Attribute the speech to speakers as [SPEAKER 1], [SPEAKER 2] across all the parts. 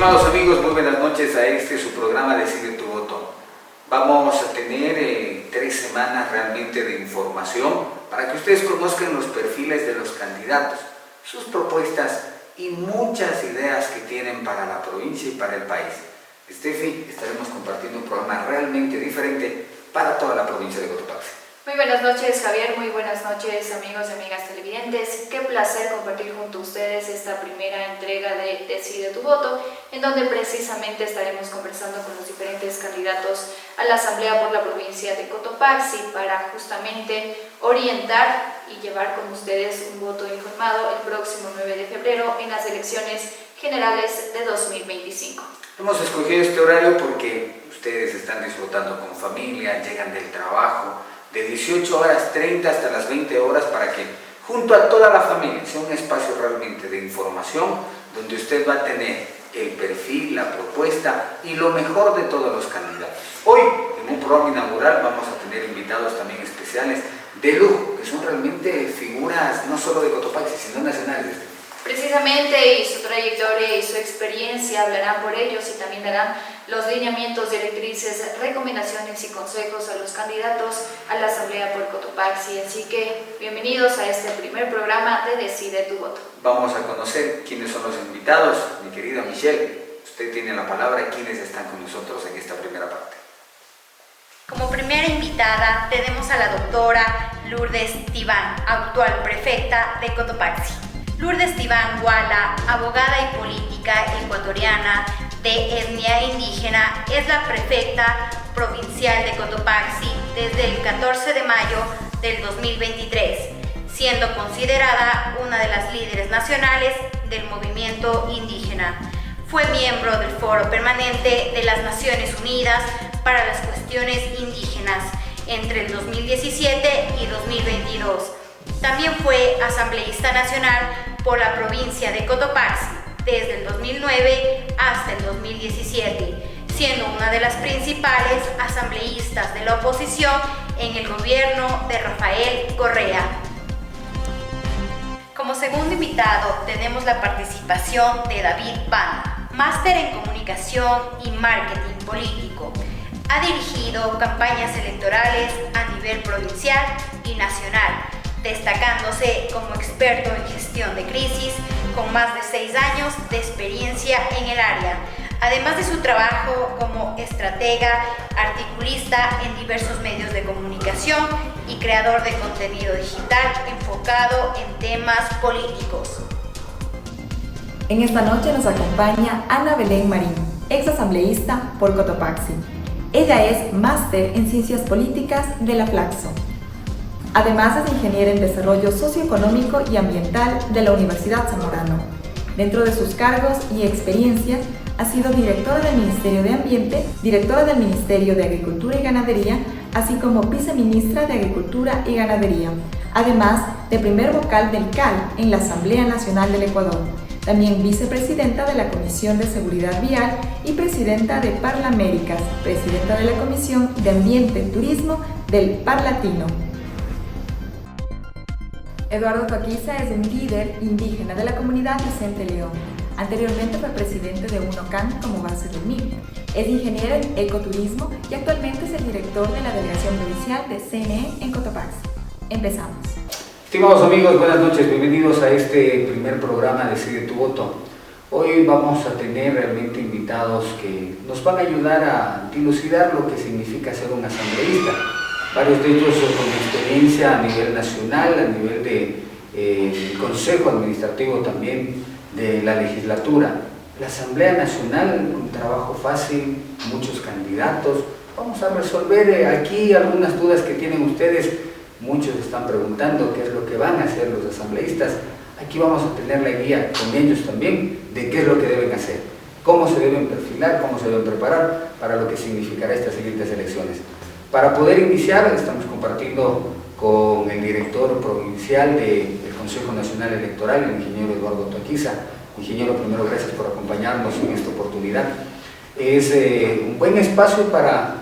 [SPEAKER 1] Estimados amigos, muy buenas noches a su programa Decide tu voto. Vamos a tener 3 semanas realmente de información para que ustedes conozcan los perfiles de los candidatos, sus propuestas y muchas ideas que tienen para la provincia y para el país. Estefi, estaremos compartiendo un programa realmente diferente para toda la provincia de Cotopaxi.
[SPEAKER 2] Muy buenas noches, Javier, muy buenas noches, amigos y amigas televidentes. Qué placer compartir junto a ustedes esta primera entrega de Decide tu voto, en donde precisamente estaremos conversando con los diferentes candidatos a la Asamblea por la provincia de Cotopaxi para justamente orientar y llevar con ustedes un voto informado el próximo 9 de febrero en las elecciones generales de 2025.
[SPEAKER 1] Hemos escogido este horario porque ustedes están disfrutando con familia, llegan del trabajo, de 18:30 hasta las 20 horas, para que junto a toda la familia sea un espacio realmente de información donde usted va a tener el perfil, la propuesta y lo mejor de todos los candidatos. Hoy, en un programa inaugural, vamos a tener invitados también especiales de lujo, que son realmente figuras no solo de Cotopaxi, sino nacionales.
[SPEAKER 2] Precisamente, y su trayectoria y su experiencia hablarán por ellos y también darán los lineamientos, directrices, recomendaciones y consejos a los candidatos a la Asamblea por Cotopaxi. Así que bienvenidos a este primer programa de Decide tu voto.
[SPEAKER 1] Vamos a conocer quiénes son los invitados. Mi querida Michelle, usted tiene la palabra y quiénes están con nosotros en esta primera parte.
[SPEAKER 3] Como primera invitada tenemos a la doctora Lourdes Tibán, actual prefecta de Cotopaxi. Lourdes Tibán Guala, abogada y política ecuatoriana de etnia indígena, es la prefecta provincial de Cotopaxi desde el 14 de mayo del 2023, siendo considerada una de las líderes nacionales del movimiento indígena. Fue miembro del Foro Permanente de las Naciones Unidas para las Cuestiones Indígenas entre el 2017 y 2022. También fue asambleísta nacional por la provincia de Cotopaxi desde el 2009 hasta el 2017, siendo una de las principales asambleístas de la oposición en el gobierno de Rafael Correa. Como segundo invitado tenemos la participación de David Banda, máster en comunicación y marketing político. Ha dirigido campañas electorales a nivel provincial y nacional, destacándose como experto en gestión de crisis, con más de 6 años de experiencia en el área, además de su trabajo como estratega, articulista en diversos medios de comunicación y creador de contenido digital enfocado en temas políticos.
[SPEAKER 4] En esta noche nos acompaña Ana Belén Marín, ex asambleísta por Cotopaxi. Ella es máster en Ciencias Políticas de la Flaxo. Además es ingeniera en Desarrollo Socioeconómico y Ambiental de la Universidad Zamorano. Dentro de sus cargos y experiencias, ha sido directora del Ministerio de Ambiente, directora del Ministerio de Agricultura y Ganadería, así como viceministra de Agricultura y Ganadería, además de primer vocal del CAL en la Asamblea Nacional del Ecuador. También vicepresidenta de la Comisión de Seguridad Vial y presidenta de Parlaméricas, presidenta de la Comisión de Ambiente y Turismo del Parlatino. Eduardo Toquiza es un líder indígena de la comunidad Vicente León. Anteriormente fue presidente de UNOCAN como base del MIP. Es ingeniero en ecoturismo y actualmente es el director de la Delegación Provincial de CNE en Cotopaxi. Empezamos.
[SPEAKER 1] Estimados amigos, buenas noches, bienvenidos a este primer programa Decide tu voto. Hoy vamos a tener realmente invitados que nos van a ayudar a dilucidar lo que significa ser un asambleísta. Varios de ellos con experiencia a nivel nacional, a nivel del Consejo Administrativo también de la legislatura. La Asamblea Nacional, un trabajo fácil, muchos candidatos. Vamos a resolver aquí algunas dudas que tienen ustedes. Muchos están preguntando qué es lo que van a hacer los asambleístas. Aquí vamos a tener la guía con ellos también de qué es lo que deben hacer, cómo se deben perfilar, cómo se deben preparar para lo que significará estas siguientes elecciones. Para poder iniciar, estamos compartiendo con el director provincial del Consejo Nacional Electoral, el ingeniero Eduardo Toquiza. Ingeniero, primero gracias por acompañarnos en esta oportunidad. Es un buen espacio para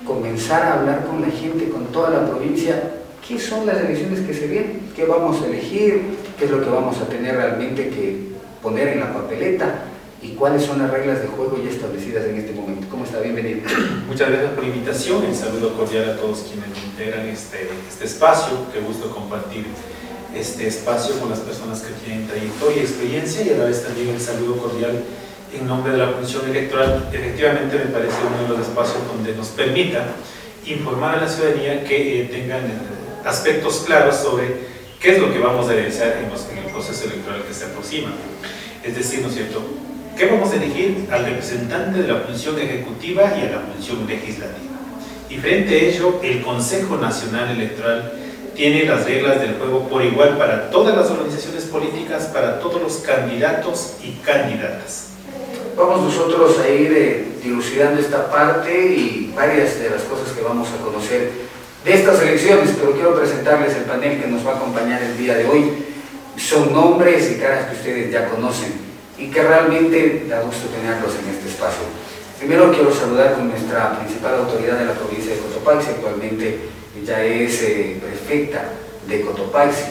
[SPEAKER 1] comenzar a hablar con la gente, con toda la provincia, qué son las elecciones que se vienen, qué vamos a elegir, qué es lo que vamos a tener realmente que poner en la papeleta, y cuáles son las reglas de juego ya establecidas en este momento. ¿Cómo está? Bienvenido.
[SPEAKER 5] Muchas gracias por la invitación, el saludo cordial a todos quienes integran este espacio. Qué gusto compartir este espacio con las personas que tienen trayectoria y experiencia, y a la vez también el saludo cordial en nombre de la Función Electoral. Efectivamente me parece uno de los espacios donde nos permita informar a la ciudadanía que tengan aspectos claros sobre qué es lo que vamos a realizar en el proceso electoral que se aproxima. Es decir, ¿no es cierto?, ¿qué vamos a elegir? Al representante de la función ejecutiva y a la función legislativa. Y frente a ello, el Consejo Nacional Electoral tiene las reglas del juego por igual para todas las organizaciones políticas, para todos los candidatos y candidatas.
[SPEAKER 1] Vamos nosotros a ir dilucidando esta parte y varias de las cosas que vamos a conocer de estas elecciones, pero quiero presentarles el panel que nos va a acompañar el día de hoy. Son nombres y caras que ustedes ya conocen y que realmente da gusto tenerlos en este espacio. Primero quiero saludar con nuestra principal autoridad de la provincia de Cotopaxi, actualmente ella es prefecta de Cotopaxi,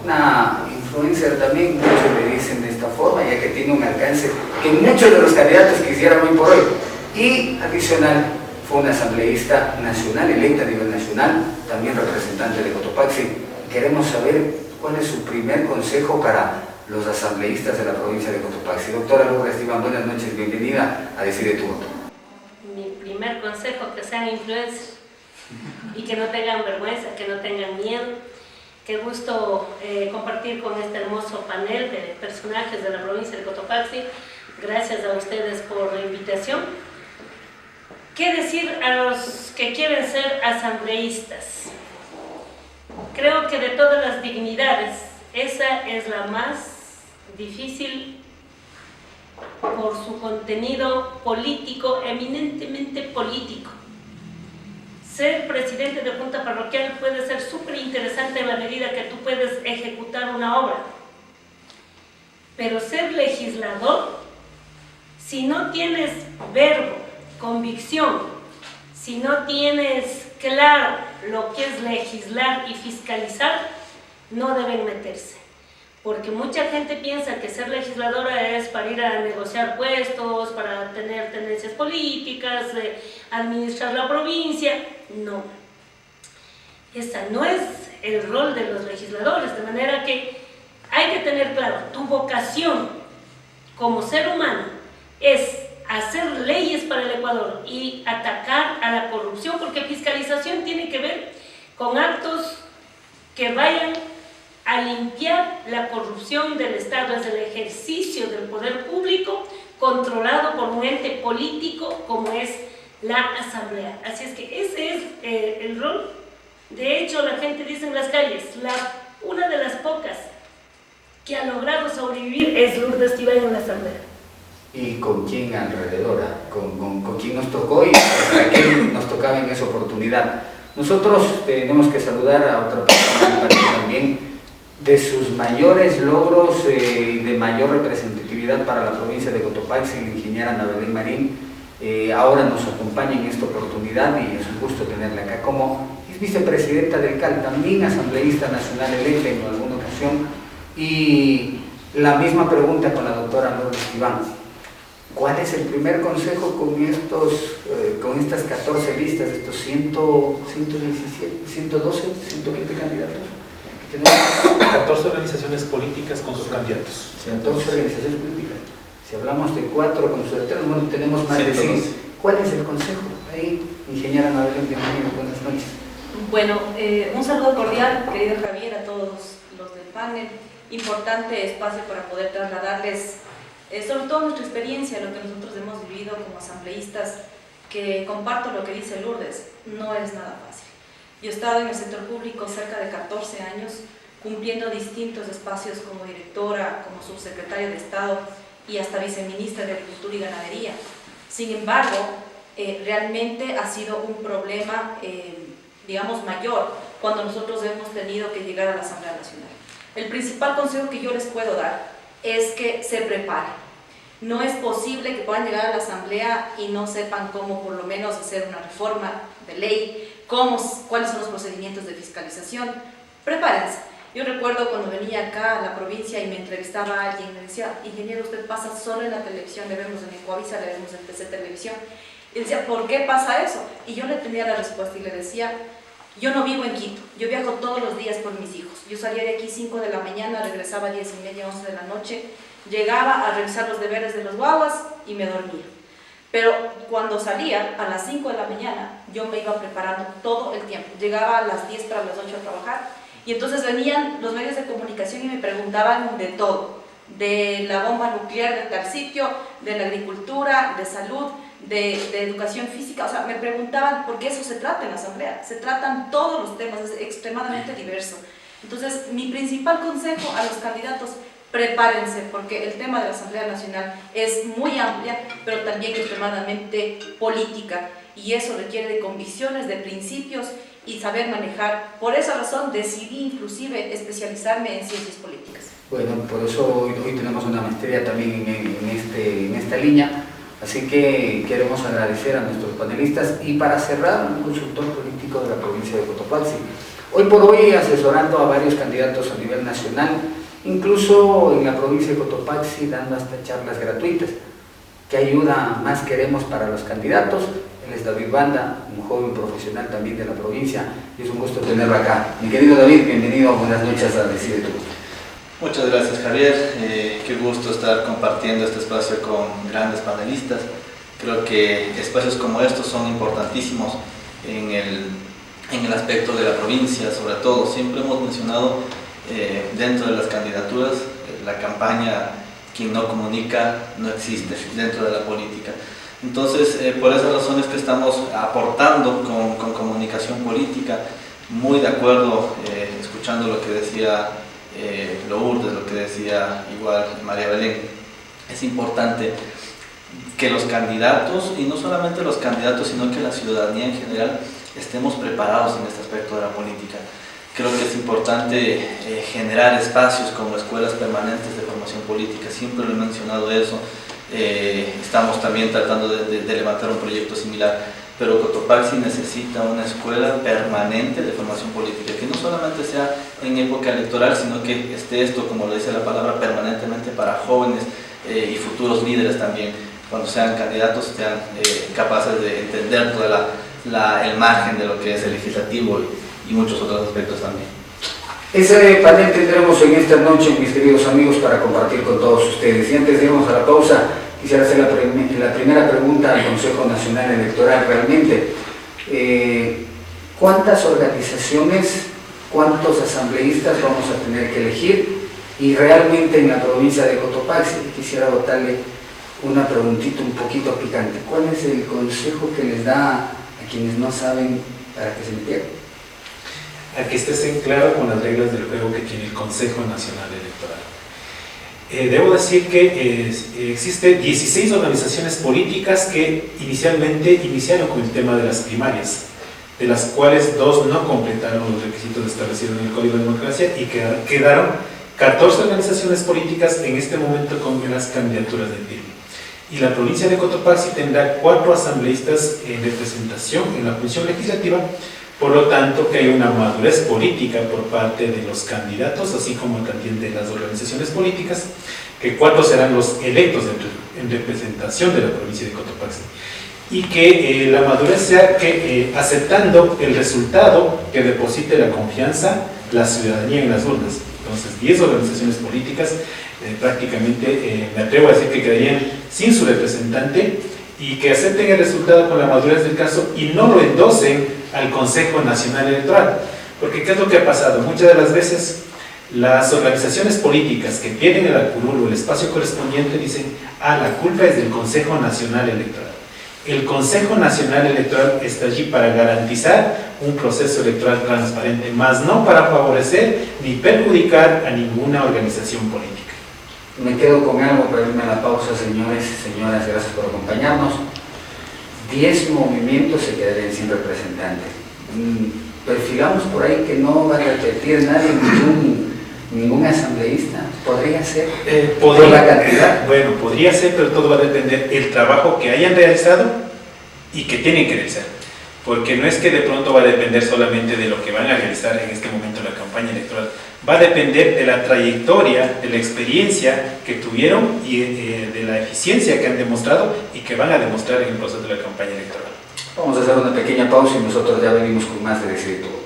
[SPEAKER 1] una influencer también, muchos le dicen de esta forma, ya que tiene un alcance que muchos de los candidatos quisieran hoy por hoy. Y adicional, fue una asambleísta nacional, electa a nivel nacional, también representante de Cotopaxi. Queremos saber cuál es su primer consejo para los asambleístas de la provincia de Cotopaxi. Doctora Lourdes Iván, buenas noches, bienvenida a Decide tu Voto.
[SPEAKER 6] Mi primer consejo, que sean influencers y que no tengan vergüenza, que no tengan miedo. Qué gusto compartir con este hermoso panel de personajes de la provincia de Cotopaxi. Gracias a ustedes por la invitación. ¿Qué decir a los que quieren ser asambleístas? Creo que de todas las dignidades, esa es la más difícil por su contenido político, eminentemente político. Ser presidente de junta parroquial puede ser súper interesante en la medida que tú puedes ejecutar una obra. Pero ser legislador, si no tienes verbo, convicción, si no tienes claro lo que es legislar y fiscalizar, no deben meterse. Porque mucha gente piensa que ser legisladora es para ir a negociar puestos, para tener tendencias políticas, administrar la provincia. No. Ese no es el rol de los legisladores, de manera que hay que tener claro, tu vocación como ser humano es hacer leyes para el Ecuador y atacar a la corrupción, porque fiscalización tiene que ver con actos que vayan a limpiar la corrupción del Estado, es el ejercicio del poder público controlado por un ente político como es la Asamblea. Así es que ese es el rol. De hecho, la gente dice en las calles, una de las pocas que ha logrado sobrevivir es Lourdes Iván en la Asamblea.
[SPEAKER 1] ¿Y con quién alrededor? ¿Con quién nos tocó y para quién nos tocaba en esa oportunidad? Nosotros tenemos que saludar a otra persona también de sus mayores logros y de mayor representatividad para la provincia de Cotopaxi, la ingeniera Ana Belén Marín. Ahora nos acompaña en esta oportunidad y es un gusto tenerla acá como es vicepresidenta del CAL, también asambleísta nacional electa en alguna ocasión. Y la misma pregunta con la doctora Lourdes Iván. ¿Cuál es el primer consejo con estas 14 listas, estos 117, 112, 120 candidatos?
[SPEAKER 5] Tenemos 14 organizaciones políticas con sus candidatos.
[SPEAKER 1] 14 organizaciones políticas. Si hablamos de 4 con sus candidatos, bueno, tenemos más de 100. ¿Cuál es el consejo? Ahí, ingeniera Ana Belén, bienvenida, buenas noches.
[SPEAKER 7] Bueno, un saludo cordial, querido Javier, a todos los del panel. Importante espacio para poder trasladarles sobre todo nuestra experiencia, lo que nosotros hemos vivido como asambleístas, que comparto lo que dice Lourdes, no es nada fácil. Yo he estado en el sector público cerca de 14 años, cumpliendo distintos espacios como directora, como subsecretaria de Estado y hasta viceministra de Agricultura y Ganadería. Sin embargo, realmente ha sido un problema, digamos, mayor cuando nosotros hemos tenido que llegar a la Asamblea Nacional. El principal consejo que yo les puedo dar es que se preparen. No es posible que puedan llegar a la Asamblea y no sepan cómo por lo menos hacer una reforma de ley, cuáles son los procedimientos de fiscalización. Prepárense. Yo recuerdo cuando venía acá a la provincia y me entrevistaba a alguien, me decía, ingeniero, usted pasa solo en la televisión, le vemos en Ecuavisa, le vemos en TC Televisión. Y decía, ¿por qué pasa eso? Y yo le tenía la respuesta y le decía, yo no vivo en Quito, yo viajo todos los días por mis hijos. Yo salía de aquí 5 de la mañana, regresaba a 10:30, 11 de la noche, llegaba a revisar los deberes de los guaguas y me dormía. Pero cuando salía a las 5 de la mañana, yo me iba preparando todo el tiempo. Llegaba a las 10 para las 8 a trabajar y entonces venían los medios de comunicación y me preguntaban de todo. De la bomba nuclear de tal sitio, de la agricultura, de salud, de educación física. O sea, me preguntaban, porque eso se trata en la asamblea. Se tratan todos los temas, es extremadamente diverso. Entonces, mi principal consejo a los candidatos: prepárense, porque el tema de la Asamblea Nacional es muy amplia, pero también extremadamente política, y eso requiere de convicciones, de principios y saber manejar. Por esa razón decidí inclusive especializarme en ciencias políticas.
[SPEAKER 1] Bueno, por eso hoy tenemos una maestría también en esta línea, así que queremos agradecer a nuestros panelistas y para cerrar, un consultor político de la provincia de Cotopaxi. Hoy por hoy asesorando a varios candidatos a nivel nacional, incluso en la provincia de Cotopaxi dando hasta charlas gratuitas. ¿Qué ayuda más queremos para los candidatos? Él es David Banda, un joven profesional también de la provincia, y es un gusto tenerlo acá. Mi querido David, bienvenido, buenas noches a Decide Tu Voto.
[SPEAKER 8] Muchas gracias, Javier. Qué gusto estar compartiendo este espacio con grandes panelistas. Creo que espacios como estos son importantísimos en el aspecto de la provincia, sobre todo. Siempre hemos mencionado dentro de las candidaturas, la campaña "quien no comunica no existe" dentro de la política. Entonces, por esas razones que estamos aportando con comunicación política, muy de acuerdo, escuchando lo que decía Lourdes, lo que decía igual María Belén. Es importante que los candidatos, y no solamente los candidatos, sino que la ciudadanía en general, estemos preparados en este aspecto de la política. Creo que es importante generar espacios como escuelas permanentes de formación política. Siempre lo he mencionado eso. Estamos también tratando de levantar un proyecto similar, pero Cotopaxi necesita una escuela permanente de formación política, que no solamente sea en época electoral, sino que esté esto, como lo dice la palabra, permanentemente para jóvenes y futuros líderes también, cuando sean candidatos, sean capaces de entender toda el margen de lo que es el legislativo y muchos otros aspectos también.
[SPEAKER 1] Ese panel tendremos en esta noche, mis queridos amigos, para compartir con todos ustedes. Y antes de irnos a la pausa, quisiera hacer la primera pregunta al Consejo Nacional Electoral. Realmente, ¿cuántas organizaciones, cuántos asambleístas vamos a tener que elegir? Y realmente en la provincia de Cotopaxi, quisiera botarle una preguntita un poquito picante. ¿Cuál es el consejo que les da a quienes no saben para que se metieran?
[SPEAKER 5] A que estés en claro con las reglas del juego que tiene el Consejo Nacional Electoral. Debo decir que existen 16 organizaciones políticas que inicialmente iniciaron con el tema de las primarias, de las cuales 2 no completaron los requisitos establecidos en el Código de Democracia y quedaron 14 organizaciones políticas en este momento con las candidaturas de firme. Y la provincia de Cotopaxi tendrá 4 asambleístas en representación en la función legislativa. Por lo tanto, que hay una madurez política por parte de los candidatos, así como también de las organizaciones políticas, que 4 serán los electos en representación de la provincia de Cotopaxi. Y que la madurez sea que aceptando el resultado que deposite la confianza la ciudadanía en las urnas. Entonces, 10 organizaciones políticas prácticamente, me atrevo a decir que quedarían sin su representante, y que acepten el resultado con la madurez del caso y no lo endosen al Consejo Nacional Electoral. Porque ¿qué es lo que ha pasado? Muchas de las veces las organizaciones políticas que tienen el curul o el espacio correspondiente dicen: la culpa es del Consejo Nacional Electoral. El Consejo Nacional Electoral está allí para garantizar un proceso electoral transparente, más no para favorecer ni perjudicar a ninguna organización política.
[SPEAKER 1] Me quedo con algo para irme a la pausa, señores y señoras, gracias por acompañarnos. 10 movimientos se quedarían sin representante. Perfilamos por ahí que no va a repetir nadie, ningún asambleísta. ¿Podría ser?
[SPEAKER 5] Por
[SPEAKER 1] la cantidad.
[SPEAKER 5] Bueno, podría ser, pero todo va a depender del trabajo que hayan realizado y que tienen que realizar. porque no es que de pronto va a depender solamente de lo que van a realizar en este momento en la campaña electoral, va a depender de la trayectoria, de la experiencia que tuvieron y de la eficiencia que han demostrado y que van a demostrar en el proceso de la campaña electoral.
[SPEAKER 1] Vamos a hacer una pequeña pausa y nosotros ya venimos con más de Decide tu Voto.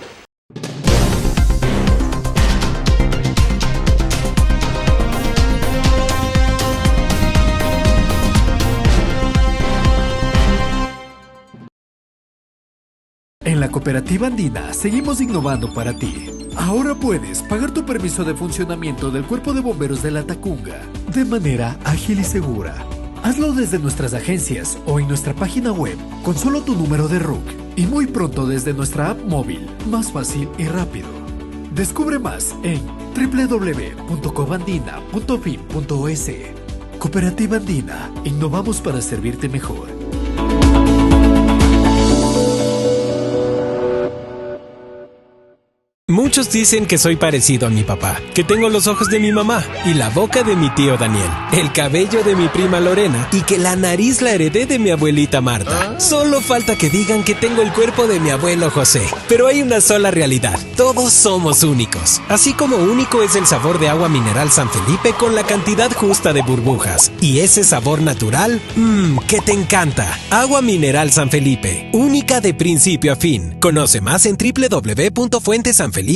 [SPEAKER 9] En la Cooperativa Andina seguimos innovando para ti. Ahora puedes pagar tu permiso de funcionamiento del Cuerpo de Bomberos de La Tacunga de manera ágil y segura. Hazlo desde nuestras agencias o en nuestra página web con solo tu número de RUC y muy pronto desde nuestra app móvil, más fácil y rápido. Descubre más en www.cobandina.fin.es. Cooperativa Andina, innovamos para servirte mejor.
[SPEAKER 10] Muchos dicen que soy parecido a mi papá, que tengo los ojos de mi mamá y la boca de mi tío Daniel, el cabello de mi prima Lorena y que la nariz la heredé de mi abuelita Marta. Solo falta que digan que tengo el cuerpo de mi abuelo José. Pero hay una sola realidad, todos somos únicos. Así como único es el sabor de agua mineral San Felipe con la cantidad justa de burbujas. Y ese sabor natural, que te encanta. Agua mineral San Felipe, única de principio a fin. Conoce más en www.fuentesanfelipe.com.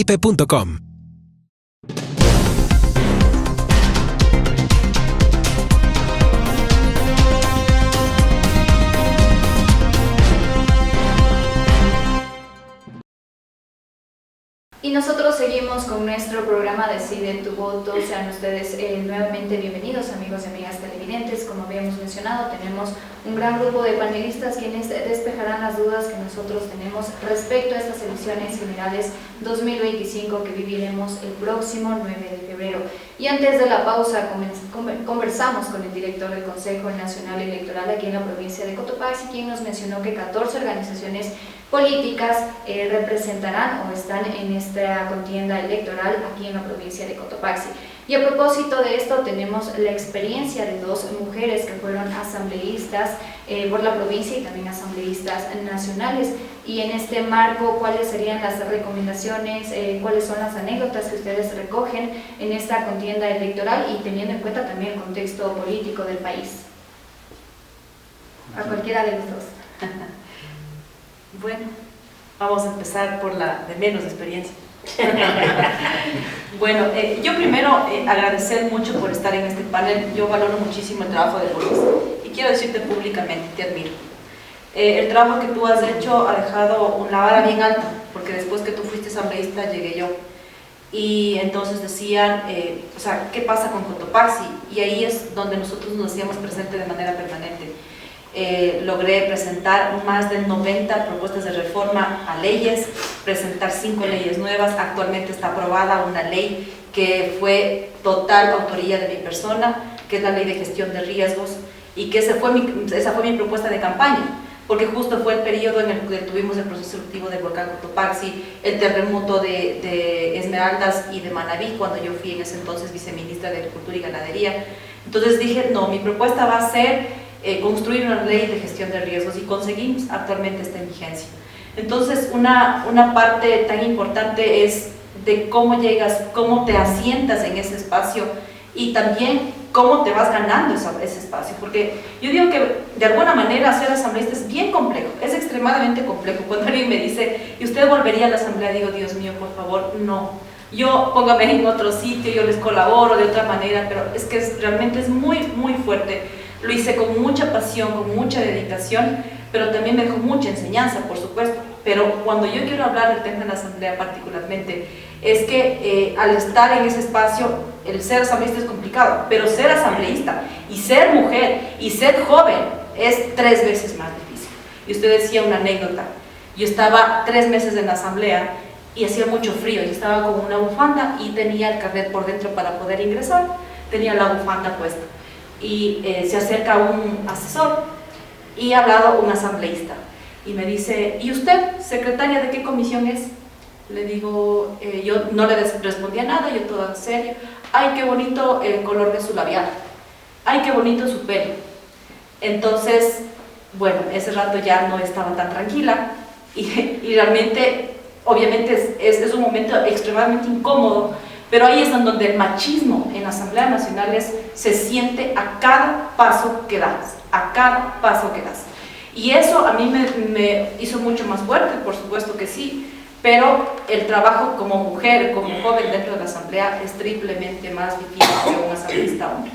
[SPEAKER 2] Y nosotros seguimos con nuestro programa Decide tu Voto. Sean ustedes nuevamente bienvenidos, amigos y amigas televidentes. Como habíamos mencionado, tenemos un gran grupo de panelistas quienes despejarán las dudas que nosotros tenemos respecto a estas elecciones generales 2025 que viviremos el próximo 9 de febrero. Y antes de la pausa conversamos con el director del Consejo Nacional Electoral aquí en la provincia de Cotopaxi, quien nos mencionó que 14 organizaciones políticas representarán o están en esta contienda electoral aquí en la provincia de Cotopaxi. Y a propósito de esto, tenemos la experiencia de dos mujeres que fueron asambleístas por la provincia y también asambleístas nacionales. Y en este marco, ¿cuáles serían las recomendaciones, cuáles son las anécdotas que ustedes recogen en esta contienda electoral y teniendo en cuenta también el contexto político del país? A cualquiera de los dos.
[SPEAKER 7] Bueno, vamos a empezar por la de menos experiencia. Bueno, yo primero agradecer mucho por estar en este panel. Yo valoro muchísimo el trabajo de Luis y quiero decirte públicamente, te admiro. El trabajo que tú has hecho ha dejado la vara bien alta, porque después que tú fuiste asambleísta llegué yo. Y entonces decían, o sea, ¿qué pasa con Cotopaxi? Y ahí es donde nosotros nos hacíamos presente de manera permanente. Logré presentar más de 90 propuestas de reforma a leyes, presentar 5 leyes nuevas. Actualmente está aprobada una ley que fue total autoría de mi persona, que es la ley de gestión de riesgos, y que esa fue mi propuesta de campaña, porque justo fue el periodo en el que tuvimos el proceso eruptivo del volcán Cotopaxi, el terremoto de Esmeraldas y de Manabí, cuando yo fui en ese entonces viceministra de Agricultura y Ganadería. Entonces dije, no, mi propuesta va a ser construir una ley de gestión de riesgos, y conseguimos, actualmente está en vigencia. Entonces una parte tan importante es de cómo llegas, cómo te asientas en ese espacio y también cómo te vas ganando ese espacio, porque yo digo que de alguna manera ser asambleísta es bien complejo, es extremadamente complejo. Cuando alguien me dice, ¿y usted volvería a la asamblea? Digo, Dios mío, por favor, no. Yo póngame en otro sitio, yo les colaboro de otra manera, pero es que realmente es muy, muy fuerte. Lo hice con mucha pasión, con mucha dedicación, pero también me dejó mucha enseñanza, por supuesto. Pero cuando yo quiero hablar del tema de la asamblea particularmente, es que al estar en ese espacio, el ser asambleísta es complicado, pero ser asambleísta y ser mujer y ser joven es 3 veces más difícil. Y usted decía una anécdota, yo estaba 3 meses en la asamblea y hacía mucho frío, yo estaba con una bufanda y tenía el carnet por dentro para poder ingresar, tenía la bufanda puesta. Y se acerca un asesor y ha hablado un asambleísta y me dice, ¿y usted, secretaria, de qué comisión es? Le digo, yo no le respondía nada, yo toda seria. Ay, qué bonito el color de su labial, ay, qué bonito su pelo. Entonces, bueno, ese rato ya no estaba tan tranquila y realmente, obviamente es un momento extremadamente incómodo, pero ahí es donde el machismo en la Asamblea Nacional se siente a cada paso que das, a cada paso que das. Y eso a mí me hizo mucho más fuerte, por supuesto que sí, pero el trabajo como mujer, como joven dentro de la Asamblea es triplemente más difícil que un asambleísta hombre.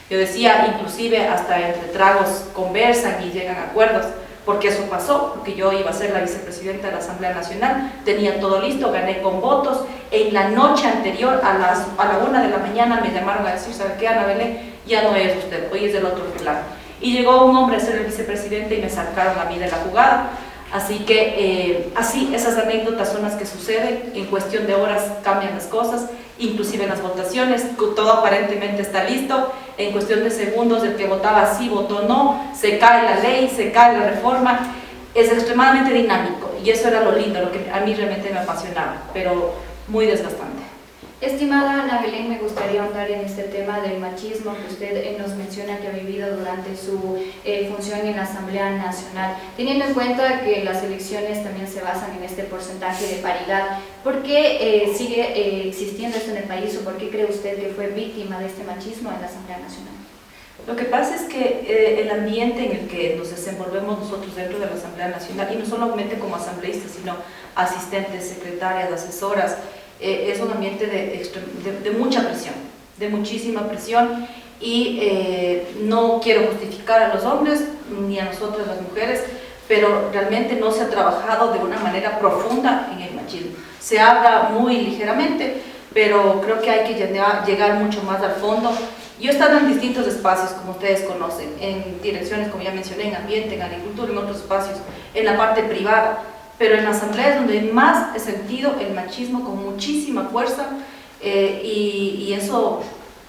[SPEAKER 7] Yo decía, inclusive hasta entre tragos conversan y llegan a acuerdos, porque eso pasó, porque yo iba a ser la vicepresidenta de la Asamblea Nacional, tenía todo listo, gané con votos. En la noche anterior, a la 1 de la mañana, me llamaron a decir, ¿sabe qué, Ana Belén? Ya no es usted, hoy es del otro fulano. Y llegó un hombre a ser el vicepresidente y me sacaron a mí de la jugada. Así que, esas anécdotas son las que suceden, en cuestión de horas cambian las cosas, inclusive en las votaciones, todo aparentemente está listo, en cuestión de segundos el que votaba sí, votó no, se cae la ley, se cae la reforma, es extremadamente dinámico y eso era lo lindo, lo que a mí realmente me apasionaba, pero muy desgastante.
[SPEAKER 2] Estimada Ana Belén, me gustaría ahondar en este tema del machismo que usted nos menciona que ha vivido durante su función en la Asamblea Nacional. Teniendo en cuenta que las elecciones también se basan en este porcentaje de paridad, ¿por qué sigue existiendo esto en el país o por qué cree usted que fue víctima de este machismo en la Asamblea Nacional?
[SPEAKER 7] Lo que pasa es que el ambiente en el que nos desenvolvemos nosotros dentro de la Asamblea Nacional, y no solamente como asambleístas, sino asistentes, secretarias, asesoras, es un ambiente de mucha presión, de muchísima presión, y no quiero justificar a los hombres ni a nosotras las mujeres, pero realmente no se ha trabajado de una manera profunda en el machismo. Se habla muy ligeramente, pero creo que hay que llegar mucho más al fondo. Yo he estado en distintos espacios, como ustedes conocen, en direcciones, como ya mencioné, en ambiente, en agricultura, en otros espacios, en la parte privada, pero en la asamblea es donde más he sentido el machismo con muchísima fuerza, y eso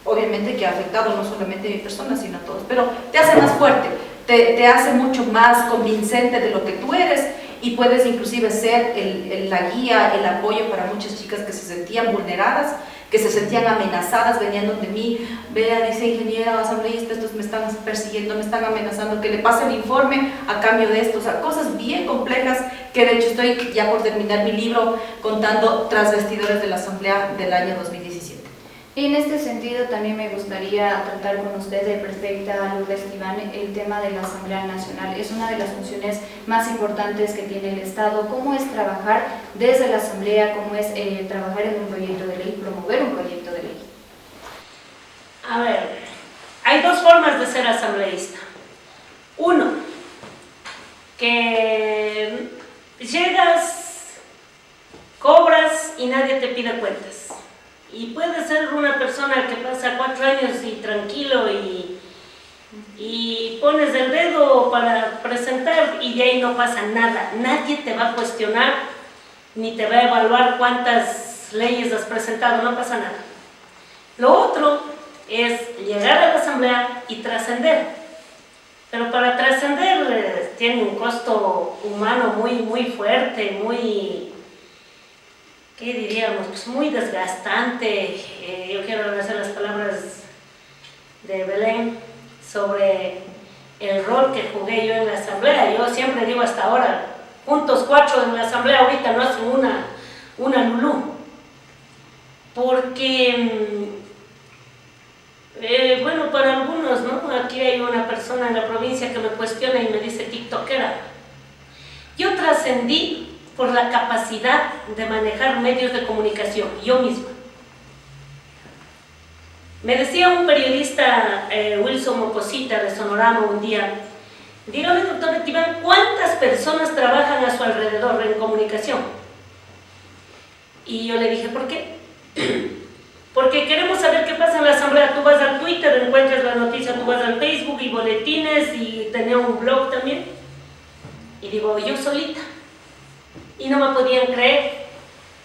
[SPEAKER 7] obviamente que ha afectado no solamente a mi persona, sino a todos, pero te hace más fuerte, te hace mucho más convincente de lo que tú eres, y puedes inclusive ser la guía, el apoyo para muchas chicas que se sentían vulneradas, que se sentían amenazadas, venían donde mí, vea, dice ingeniera, asambleísta, estos me están persiguiendo, me están amenazando, que le pase el informe a cambio de esto, o sea, cosas bien complejas, que de hecho estoy ya por terminar mi libro contando tras vestidores de la asamblea del año 2017.
[SPEAKER 2] Y en este sentido también me gustaría tratar con usted, prefecta Lourdes Iván, el tema de la Asamblea Nacional. Es una de las funciones más importantes que tiene el Estado. ¿Cómo es trabajar desde la Asamblea? ¿Cómo es trabajar en un proyecto de ley, promover un proyecto de ley?
[SPEAKER 6] A ver, hay dos formas de ser asambleísta. Uno, que llegas, cobras y nadie te pide cuentas. Y puede ser una persona que pasa 4 años y tranquilo y pones el dedo para presentar y de ahí no pasa nada. Nadie te va a cuestionar ni te va a evaluar cuántas leyes has presentado, no pasa nada. Lo otro es llegar a la asamblea y trascender. Pero para trascender tiene un costo humano muy fuerte, muy... ¿qué diríamos? Pues muy desgastante. Yo quiero agradecer las palabras de Belén sobre el rol que jugué yo en la asamblea. Yo siempre digo hasta ahora, juntos 4 en la asamblea ahorita no hacen una lulú. Porque, bueno, para algunos, ¿no? Aquí hay una persona en la provincia que me cuestiona y me dice tiktokera. Yo trascendí por la capacidad de manejar medios de comunicación, yo misma. Me decía un periodista, Wilson Mocosita de Sonorama, un día, dígame, doctor Etiban, ¿cuántas personas trabajan a su alrededor en comunicación? Y yo le dije, ¿por qué? Porque queremos saber qué pasa en la asamblea. Tú vas al Twitter, encuentras la noticia, tú vas al Facebook y boletines, y tenía un blog también. Y digo, yo solita. Y no me podían creer,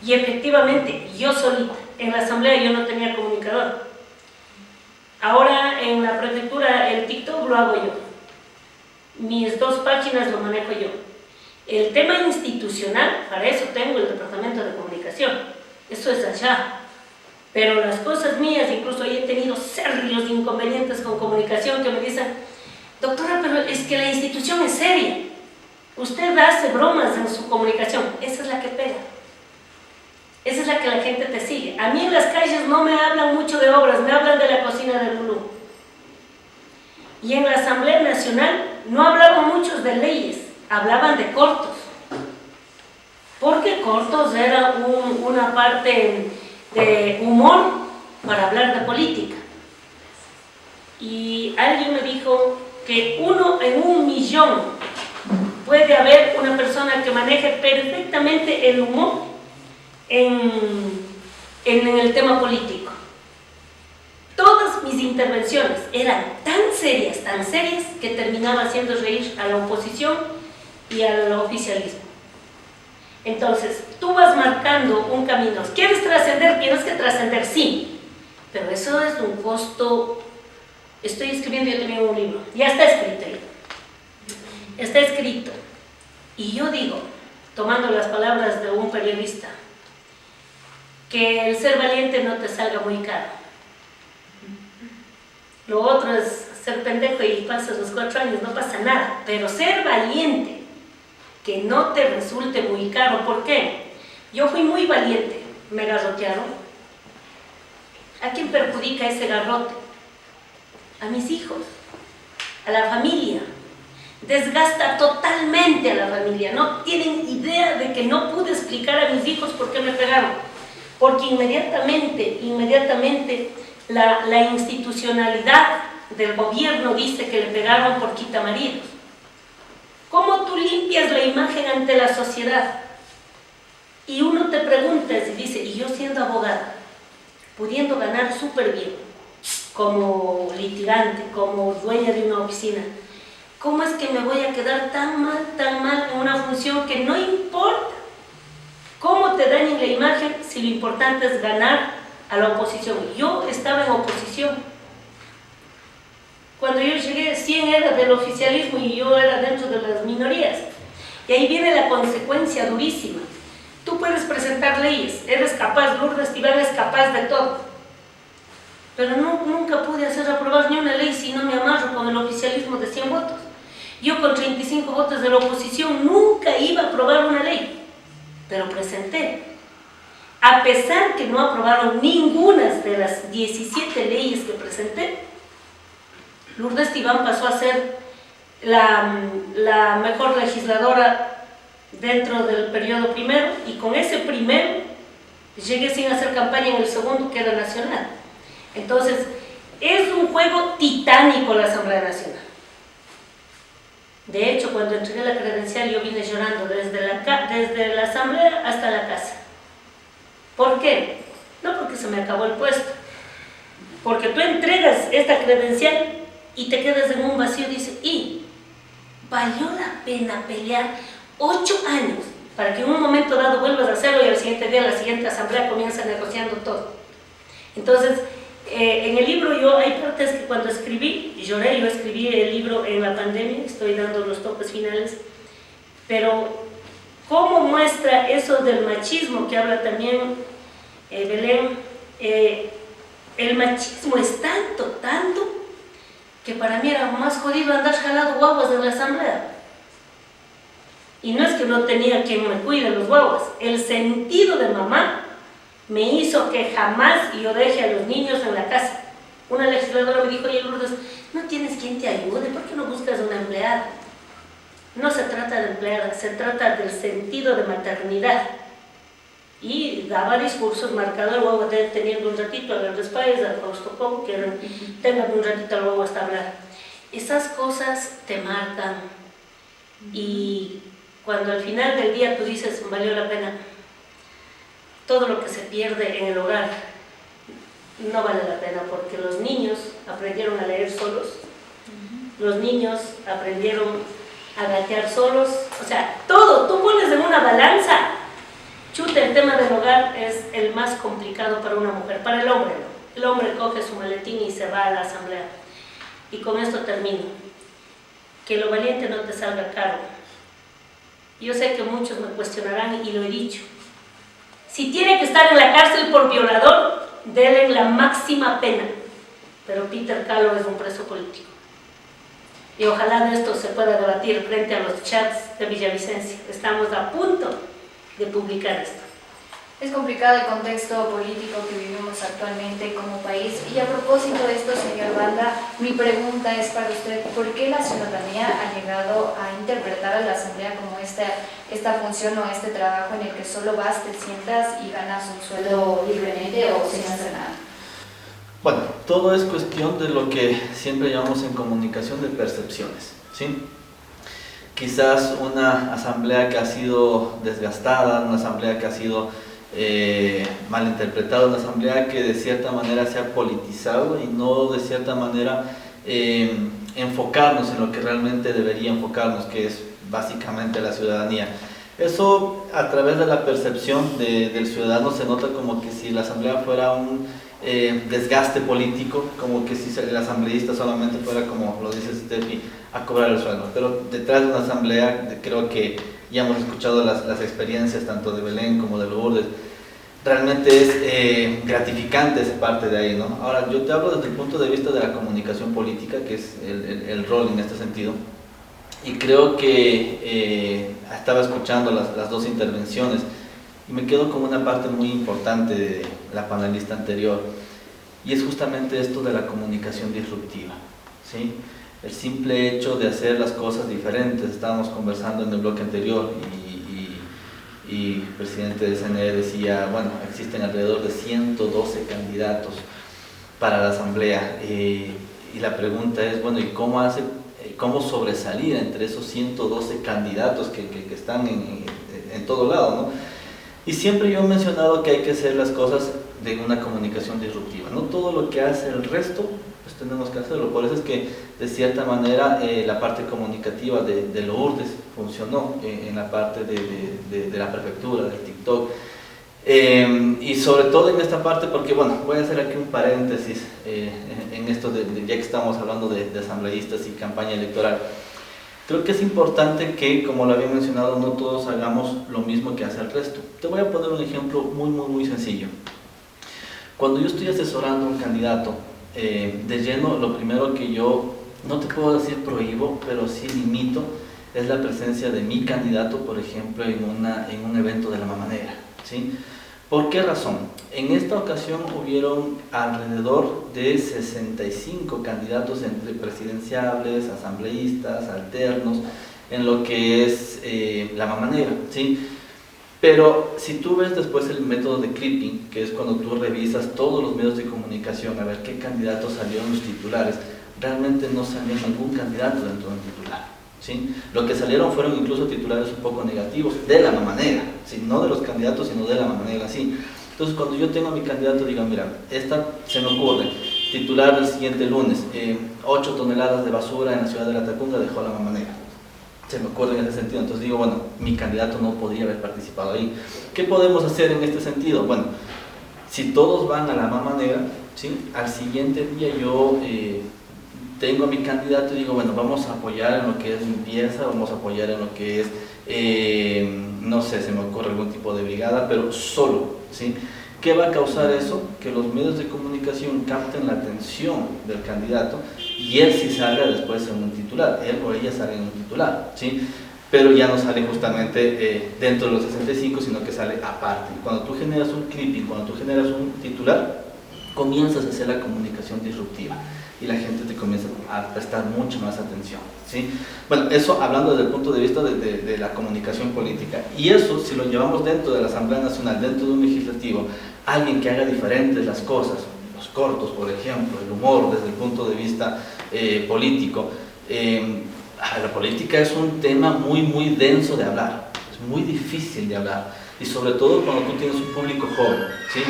[SPEAKER 6] y efectivamente, yo solita, en la asamblea yo no tenía comunicador. Ahora en la prefectura el TikTok lo hago yo, mis 2 páginas lo manejo yo. El tema institucional, para eso tengo el departamento de comunicación, eso es allá. Pero las cosas mías, incluso he tenido serios inconvenientes con comunicación que me dicen, doctora, pero es que la institución es seria. Usted hace bromas en su comunicación, esa es la que pega. Esa es la que la gente te sigue. A mí en las calles no me hablan mucho de obras, me hablan de la cocina del Lulú. Y en la Asamblea Nacional no hablaban muchos de leyes, hablaban de cortos. Porque cortos era una parte de humor para hablar de política. Y alguien me dijo que 1 en 1.000.000 puede haber una persona que maneje perfectamente el humor en el tema político. Todas mis intervenciones eran tan serias, que terminaba haciendo reír a la oposición y al oficialismo. Entonces, tú vas marcando un camino. ¿Quieres trascender? Tienes que trascender, sí. Pero eso es un costo. Estoy escribiendo yo también un libro. Ya está escrito. Está escrito. Y yo digo, tomando las palabras de un periodista, que el ser valiente no te salga muy caro. Lo otro es ser pendejo y pasas los 4 años, no pasa nada. Pero ser valiente, que no te resulte muy caro. ¿Por qué? Yo fui muy valiente, me garrotearon. ¿A quién perjudica ese garrote? A mis hijos, a la familia. Desgasta totalmente a la familia. No tienen idea de que no pude explicar a mis hijos por qué me pegaron. Porque inmediatamente la institucionalidad del gobierno dice que le pegaron por quitamaridos. ¿Cómo tú limpias la imagen ante la sociedad? Y uno te pregunta y dice, y yo siendo abogada, pudiendo ganar súper bien, como litigante, como dueña de una oficina, ¿cómo es que me voy a quedar tan mal en una función que no importa cómo te dañen la imagen si lo importante es ganar a la oposición? Yo estaba en oposición. Cuando yo llegué, 100 era del oficialismo y yo era dentro de las minorías. Y ahí viene la consecuencia durísima. Tú puedes presentar leyes, eres capaz, Lourdes Tibán es capaz de todo. Pero nunca pude hacer aprobar ni una ley si no me amarro con el oficialismo de 100 votos. Yo con 35 votos de la oposición nunca iba a aprobar una ley, pero presenté. A pesar que no aprobaron ninguna de las 17 leyes que presenté, Lourdes Tibán pasó a ser la mejor legisladora dentro del periodo primero, y con ese primero llegué sin hacer campaña en el segundo, que era nacional. Entonces, es un juego titánico la Asamblea Nacional. De hecho, cuando entregué la credencial, yo vine llorando desde la Asamblea hasta la casa. ¿Por qué? No porque se me acabó el puesto, porque tú entregas esta credencial y te quedas en un vacío, dice, y valió la pena pelear 8 años para que en un momento dado vuelvas a hacerlo y al siguiente día la siguiente asamblea comienza negociando todo. Entonces, en el libro hay partes que cuando escribí, lloré. Yo escribí el libro en la pandemia, estoy dando los toques finales, pero ¿cómo muestra eso del machismo que habla también Belén? El machismo es tanto, que para mí era más jodido andar jalando guaguas en la asamblea. Y no es que no tenía quien me cuide los guaguas, el sentido de mamá me hizo que jamás yo deje a los niños en la casa. Una legisladora me dijo, oye Lourdes, ¿no tienes quien te ayude? ¿Por qué no buscas una empleada? No se trata de empleada, se trata del sentido de maternidad. Y daba discursos marcados, el guagua teniendo un ratito a las espaldas, a Fausto Cobo, que tengan un ratito al guagua hasta hablar. Esas cosas te marcan, y cuando al final del día tú dices, valió la pena, todo lo que se pierde en el hogar no vale la pena, porque los niños aprendieron a leer solos, los niños aprendieron a gatear solos, o sea, todo, tú pones en una balanza. Chuta, el tema del hogar es el más complicado para una mujer, para el hombre no. El hombre coge su maletín y se va a la asamblea. Y con esto termino. Que lo valiente no te salga caro. Yo sé que muchos me cuestionarán y lo he dicho. Si tiene que estar en la cárcel por violador, denle la máxima pena. Pero Peter Calo es un preso político. y ojalá de esto se pueda debatir frente a los chats de Villavicencio. Estamos a punto de publicar esto.
[SPEAKER 2] Es complicado el contexto político que vivimos actualmente como país y a propósito de esto, señor Banda, mi pregunta es para usted, ¿por qué la ciudadanía ha llegado a interpretar a la Asamblea como esta función o este trabajo en el que solo vas, te sientas y ganas un sueldo libremente o sin hacer nada?
[SPEAKER 8] Bueno, todo es cuestión de lo que siempre llamamos en comunicación de percepciones, ¿sí? Quizás una asamblea que ha sido desgastada, una asamblea que ha sido malinterpretada, una asamblea que de cierta manera se ha politizado y no de cierta manera enfocarnos en lo que realmente debería enfocarnos, que es básicamente la ciudadanía. Eso a través de la percepción del ciudadano se nota como que si la asamblea fuera un desgaste político, como que si el asambleísta solamente fuera, como lo dice Steffi, a cobrar el sueldo. Pero detrás de una asamblea, creo que ya hemos escuchado las experiencias tanto de Belén como de Lourdes, realmente es gratificante esa parte de ahí, ¿no? Ahora, yo te hablo desde el punto de vista de la comunicación política, que es el rol en este sentido, y creo que estaba escuchando las dos intervenciones y me quedo con una parte muy importante de la panelista anterior, y es justamente esto de la comunicación disruptiva, ¿sí? El simple hecho de hacer las cosas diferentes. Estábamos conversando en el bloque anterior y el presidente del CNE decía, bueno, existen alrededor de 112 candidatos para la asamblea, y la pregunta es, bueno, ¿y cómo sobresalir entre esos 112 candidatos que están en todo lado, ¿no? Y siempre yo he mencionado que hay que hacer las cosas de una comunicación disruptiva. No todo lo que hace el resto, pues tenemos que hacerlo. Por eso es que, de cierta manera, la parte comunicativa de Lourdes funcionó en la parte de la prefectura, del TikTok. Y sobre todo en esta parte, porque, bueno, voy a hacer aquí un paréntesis en esto, ya que estamos hablando de asambleístas y campaña electoral. Creo que es importante que, como lo había mencionado, no todos hagamos lo mismo que hace el resto. Te voy a poner un ejemplo muy sencillo. Cuando yo estoy asesorando a un candidato de lleno, lo primero que yo, no te puedo decir prohíbo, pero sí limito, es la presencia de mi candidato, por ejemplo, en un evento de la mamanera, ¿sí? ¿Por qué razón? En esta ocasión hubieron alrededor de 65 candidatos entre presidenciables, asambleístas, alternos, en lo que es la mamanera, ¿sí? Pero si tú ves después el método de clipping, que es cuando tú revisas todos los medios de comunicación a ver qué candidatos salieron en los titulares, realmente no salió ningún candidato dentro de un titular, ¿sí? Lo que salieron fueron incluso titulares un poco negativos de la mamanera, ¿sí? No de los candidatos, sino de la mamanera, ¿sí? Entonces, cuando yo tengo a mi candidato, digo, mira, esta se me ocurre, titular del siguiente lunes, 8 toneladas de basura en la ciudad de La Tacunga dejó la mamanera. Se me ocurre en ese sentido. Entonces digo, bueno, mi candidato no podría haber participado ahí. ¿Qué podemos hacer en este sentido? Bueno, si todos van a la mamanera, ¿sí? Al siguiente día yo tengo a mi candidato y digo, bueno, vamos a apoyar en lo que es limpieza, vamos a apoyar en lo que es, no sé, se me ocurre algún tipo de brigada, pero solo, ¿sí? ¿Qué va a causar eso? Que los medios de comunicación capten la atención del candidato y él sí salga después en un titular, él o ella sale en un titular, ¿sí? Pero ya no sale justamente dentro de los 65, sino que sale aparte. Cuando tú generas un clipping, cuando tú generas un titular, comienzas a hacer la comunicación disruptiva y la gente te comienza a prestar mucha más atención, ¿sí? Bueno, eso hablando desde el punto de vista de la comunicación política. Y eso, si lo llevamos dentro de la Asamblea Nacional, dentro de un legislativo, alguien que haga diferentes las cosas, los cortos, por ejemplo, el humor desde el punto de vista político. La política es un tema muy denso de hablar, es muy difícil de hablar, y sobre todo cuando tú tienes un público joven, ¿sí?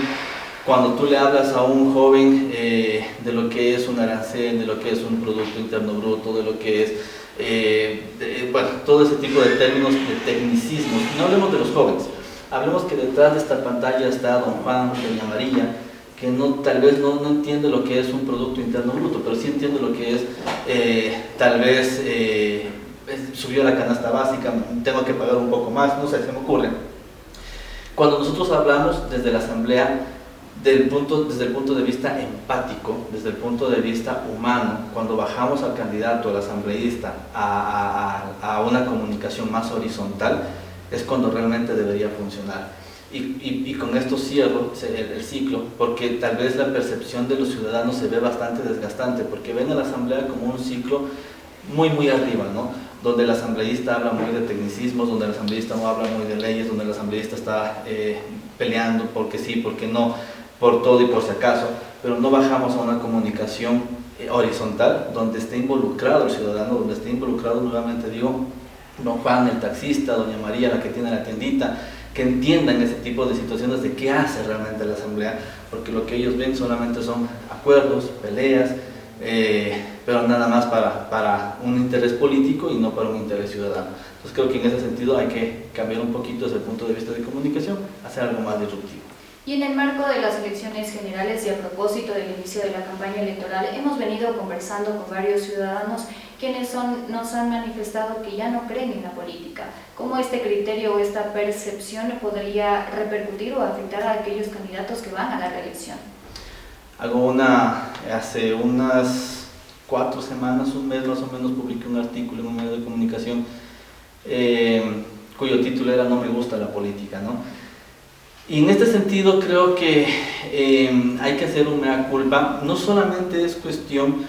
[SPEAKER 8] Cuando tú le hablas a un joven de lo que es un arancel, de lo que es un Producto Interno Bruto, de lo que es, bueno, todo ese tipo de términos, de tecnicismos. No hablemos de los jóvenes, hablemos que detrás de esta pantalla está don Juan, doña María, que tal vez no entiende lo que es un Producto Interno Bruto, pero sí entiende lo que es, tal vez, subió la canasta básica, tengo que pagar un poco más, no sé, se me ocurre. Cuando nosotros hablamos desde la Asamblea desde el punto de vista empático, desde el punto de vista humano, cuando bajamos al candidato, al asambleísta, a una comunicación más horizontal, es cuando realmente debería funcionar. Y con esto cierro el ciclo, porque tal vez la percepción de los ciudadanos se ve bastante desgastante, porque ven a la asamblea como un ciclo muy arriba, ¿no? Donde el asambleísta habla muy de tecnicismos, donde el asambleísta no habla muy de leyes, donde el asambleísta está peleando porque sí, porque no, por todo y por si acaso, pero no bajamos a una comunicación horizontal, donde esté involucrado el ciudadano, donde esté involucrado, nuevamente digo, don Juan, el taxista, doña María, la que tiene la tiendita, que entiendan ese tipo de situaciones de qué hace realmente la asamblea, porque lo que ellos ven solamente son acuerdos, peleas, pero nada más para un interés político y no para un interés ciudadano. Entonces creo que en ese sentido hay que cambiar un poquito desde el punto de vista de comunicación, hacer algo más disruptivo.
[SPEAKER 2] Y en el marco de las elecciones generales y a propósito del inicio de la campaña electoral, hemos venido conversando con varios ciudadanos quienes nos han manifestado que ya no creen en la política. ¿Cómo este criterio o esta percepción podría repercutir o afectar a aquellos candidatos que van a la reelección?
[SPEAKER 8] Hace unas 4 semanas, un mes más o menos, publiqué un artículo en un medio de comunicación cuyo título era "No me gusta la política", ¿no? Y en este sentido creo que hay que hacer un mea culpa. No solamente es cuestión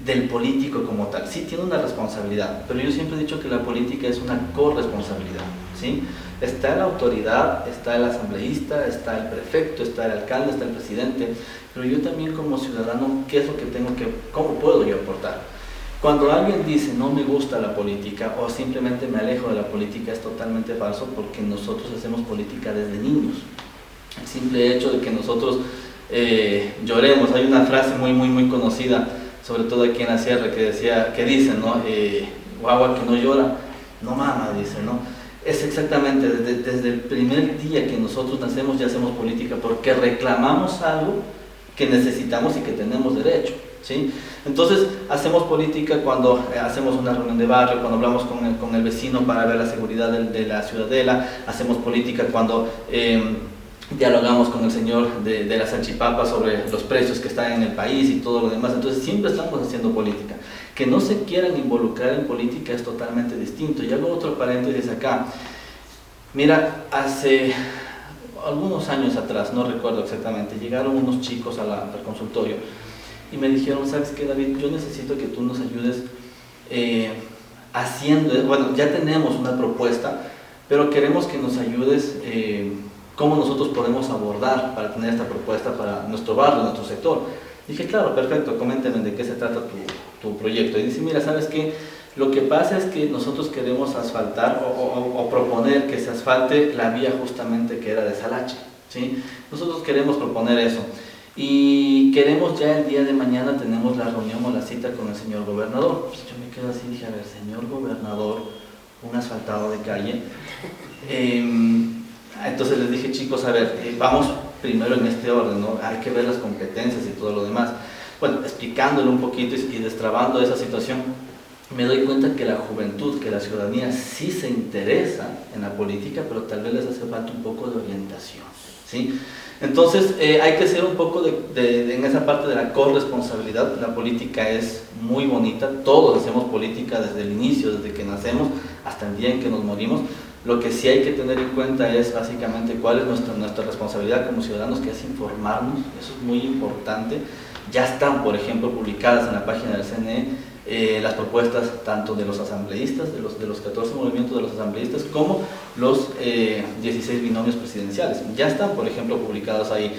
[SPEAKER 8] del político como tal, sí tiene una responsabilidad, pero yo siempre he dicho que la política es una corresponsabilidad, ¿sí? Está la autoridad, está el asambleísta, está el prefecto, está el alcalde, está el presidente, pero yo también como ciudadano, ¿qué es lo que cómo puedo yo aportar? Cuando alguien dice no me gusta la política o simplemente me alejo de la política, es totalmente falso, porque nosotros hacemos política desde niños. El simple hecho de que nosotros lloremos, hay una frase muy conocida, sobre todo aquí en la sierra, que dice, ¿no? Guagua que no llora, no mama, dice, ¿no? Es exactamente, desde el primer día que nosotros nacemos ya hacemos política, porque reclamamos algo que necesitamos y que tenemos derecho, ¿sí? Entonces hacemos política cuando hacemos una reunión de barrio, cuando hablamos con el vecino para ver la seguridad de la ciudadela, hacemos política cuando dialogamos con el señor de la salchipapa sobre los precios que están en el país y todo lo demás. Entonces siempre estamos haciendo política. Que no se quieran involucrar en política es totalmente distinto. Y hago otro paréntesis acá. Mira, hace algunos años atrás, no recuerdo exactamente, llegaron unos chicos al consultorio y me dijeron, ¿sabes qué, David? Yo necesito que tú nos ayudes bueno, ya tenemos una propuesta, pero queremos que nos ayudes cómo nosotros podemos abordar para tener esta propuesta para nuestro barrio, nuestro sector. Dije, claro, perfecto, coméntenme de qué se trata tu proyecto. Y dice, mira, ¿sabes qué? Lo que pasa es que nosotros queremos asfaltar o proponer que se asfalte la vía justamente que era de Salache, ¿sí? Nosotros queremos proponer eso. Y queremos ya el día de mañana, tenemos la reunión o la cita con el señor gobernador. Pues yo me quedo así y dije, a ver, señor gobernador, un asfaltado de calle. Entonces les dije, chicos, a ver, vamos primero en este orden, ¿no? Hay que ver las competencias y todo lo demás. Bueno, explicándole un poquito y destrabando esa situación, me doy cuenta que la juventud, que la ciudadanía sí se interesa en la política, pero tal vez les hace falta un poco de orientación, ¿sí? Entonces hay que ser un poco en esa parte de la corresponsabilidad. La política es muy bonita, todos hacemos política desde el inicio, desde que nacemos hasta el día en que nos morimos. Lo que sí hay que tener en cuenta es básicamente cuál es nuestra responsabilidad como ciudadanos, que es informarnos. Eso es muy importante. Ya están, por ejemplo, publicadas en la página del CNE las propuestas tanto de los asambleístas, de los 14 movimientos de los asambleístas, como los 16 binomios presidenciales. Ya están, por ejemplo, publicados ahí.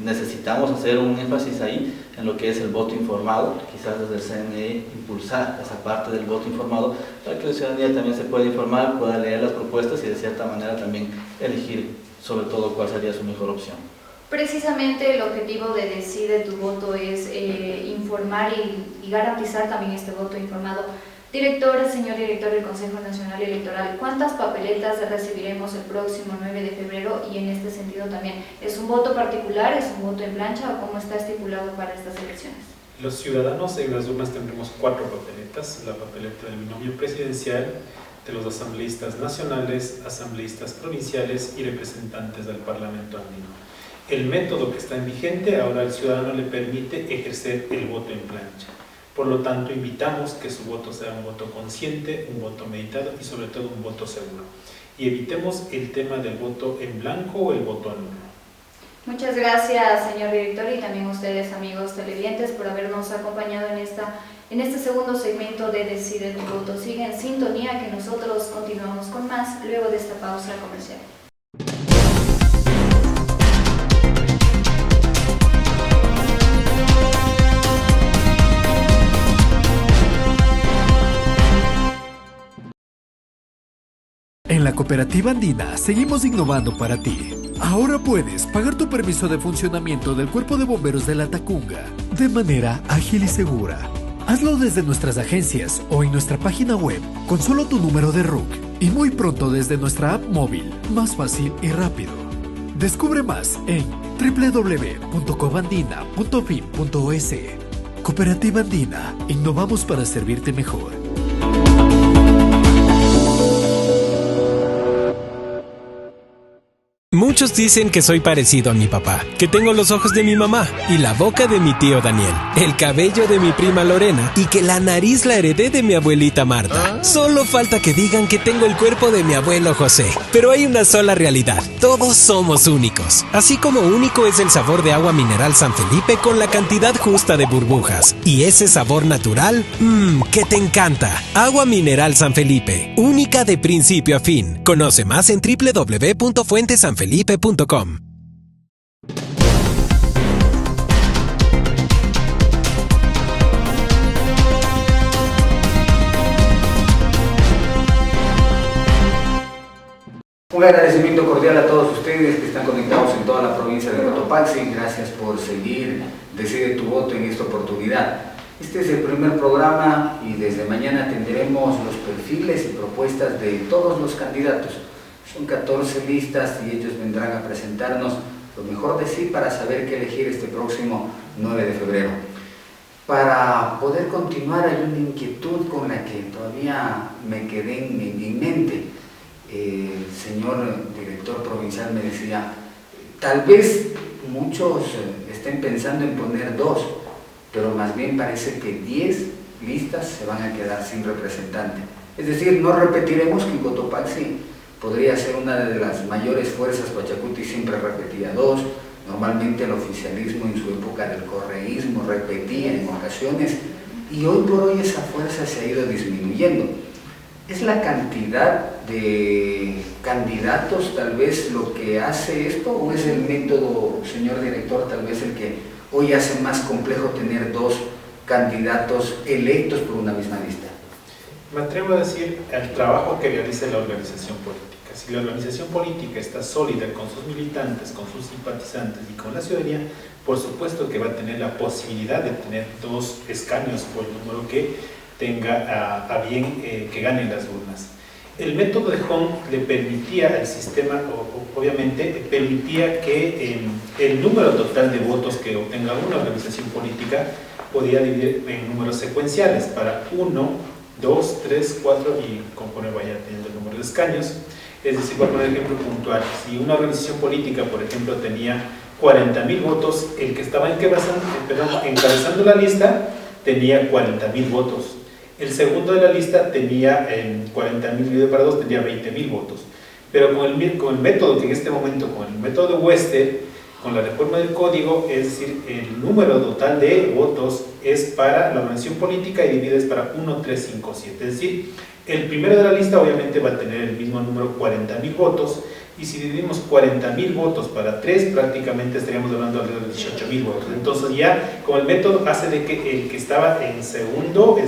[SPEAKER 8] Necesitamos hacer un énfasis ahí en lo que es el voto informado, quizás desde el CNE impulsar esa parte del voto informado para que la ciudadanía también se pueda informar, pueda leer las propuestas y de cierta manera también elegir sobre todo cuál sería su mejor opción.
[SPEAKER 2] Precisamente el objetivo de Decide tu Voto es informar y garantizar también este voto informado. Señor director del Consejo Nacional Electoral, ¿cuántas papeletas recibiremos el próximo 9 de febrero? Y en este sentido también, ¿es un voto particular, es un voto en plancha o cómo está estipulado para estas elecciones?
[SPEAKER 5] Los ciudadanos en las urnas tendremos 4 papeletas, la papeleta del binomio presidencial, de los asambleístas nacionales, asambleístas provinciales y representantes del Parlamento andino. El método que está en vigente ahora al ciudadano le permite ejercer el voto en plancha. Por lo tanto, invitamos que su voto sea un voto consciente, un voto meditado y sobre todo un voto seguro. Y evitemos el tema del voto en blanco o el voto nulo.
[SPEAKER 2] Muchas gracias, señor director, y también ustedes, amigos televidentes, por habernos acompañado en este segundo segmento de Decide tu Voto. Sigue en sintonía, que nosotros continuamos con más luego de esta pausa comercial.
[SPEAKER 9] En la Cooperativa Andina seguimos innovando para ti. Ahora puedes pagar tu permiso de funcionamiento del Cuerpo de Bomberos de la Tacunga de manera ágil y segura. Hazlo desde nuestras agencias o en nuestra página web con solo tu número de RUC y muy pronto desde nuestra app móvil, más fácil y rápido. Descubre más en www.cobandina.fin.es. Cooperativa Andina, innovamos para servirte mejor.
[SPEAKER 10] Muchos dicen que soy parecido a mi papá, que tengo los ojos de mi mamá y la boca de mi tío Daniel, el cabello de mi prima Lorena y que la nariz la heredé de mi abuelita Marta. Solo falta que digan que tengo el cuerpo de mi abuelo José. Pero hay una sola realidad, todos somos únicos. Así como único es el sabor de agua mineral San Felipe con la cantidad justa de burbujas. Y ese sabor natural, que te encanta. Agua mineral San Felipe, única de principio a fin. Conoce más en www.fuentesanfelipe.com.
[SPEAKER 1] Un agradecimiento cordial a todos ustedes que están conectados en toda la provincia de Cotopaxi. Gracias por seguir Decide tu Voto en esta oportunidad. Este es el primer programa y desde mañana tendremos los perfiles y propuestas de todos los candidatos. Son 14 listas y ellos vendrán a presentarnos lo mejor de sí para saber qué elegir este próximo 9 de febrero. Para poder continuar, hay una inquietud con la que todavía me quedé en mente. El señor director provincial me decía, tal vez muchos estén pensando en poner 2, pero más bien parece que 10 listas se van a quedar sin representante. Es decir, no repetiremos que en Cotopaxi podría ser una de las mayores fuerzas. Pachacuti siempre repetía 2, normalmente el oficialismo en su época del correísmo repetía en ocasiones, y hoy por hoy esa fuerza se ha ido disminuyendo. ¿Es la cantidad de candidatos tal vez lo que hace esto, o es el método, señor director, tal vez el que hoy hace más complejo tener 2 candidatos electos por una misma lista?
[SPEAKER 5] Me atrevo a decir el trabajo que realiza la organización política. Si la organización política está sólida con sus militantes, con sus simpatizantes y con la ciudadanía, por supuesto que va a tener la posibilidad de tener 2 escaños por el número que tenga a bien que ganen las urnas. El método de Hong le permitía al sistema, obviamente, permitía que el número total de votos que obtenga una organización política podía dividir en números secuenciales para 1, 2, 3, 4 y conforme vaya teniendo el número de escaños. Es decir, por poner ejemplo puntual, si una organización política, por ejemplo, tenía 40.000 votos, el que estaba encabezando la lista tenía 40.000 votos. El segundo de la lista tenía 40.000 dividido para 2, tenía 20.000 votos. Pero con el método que en este momento, con el método de Wester, con la reforma del código, es decir, el número total de votos es para la organización política y dividido es para 1, 3, 5, 7. Es decir, el primero de la lista obviamente va a tener el mismo número, 40.000 votos, y si dividimos 40.000 votos para 3, prácticamente estaríamos hablando de 18.000 votos. Entonces ya con el método hace de que el que estaba en segundo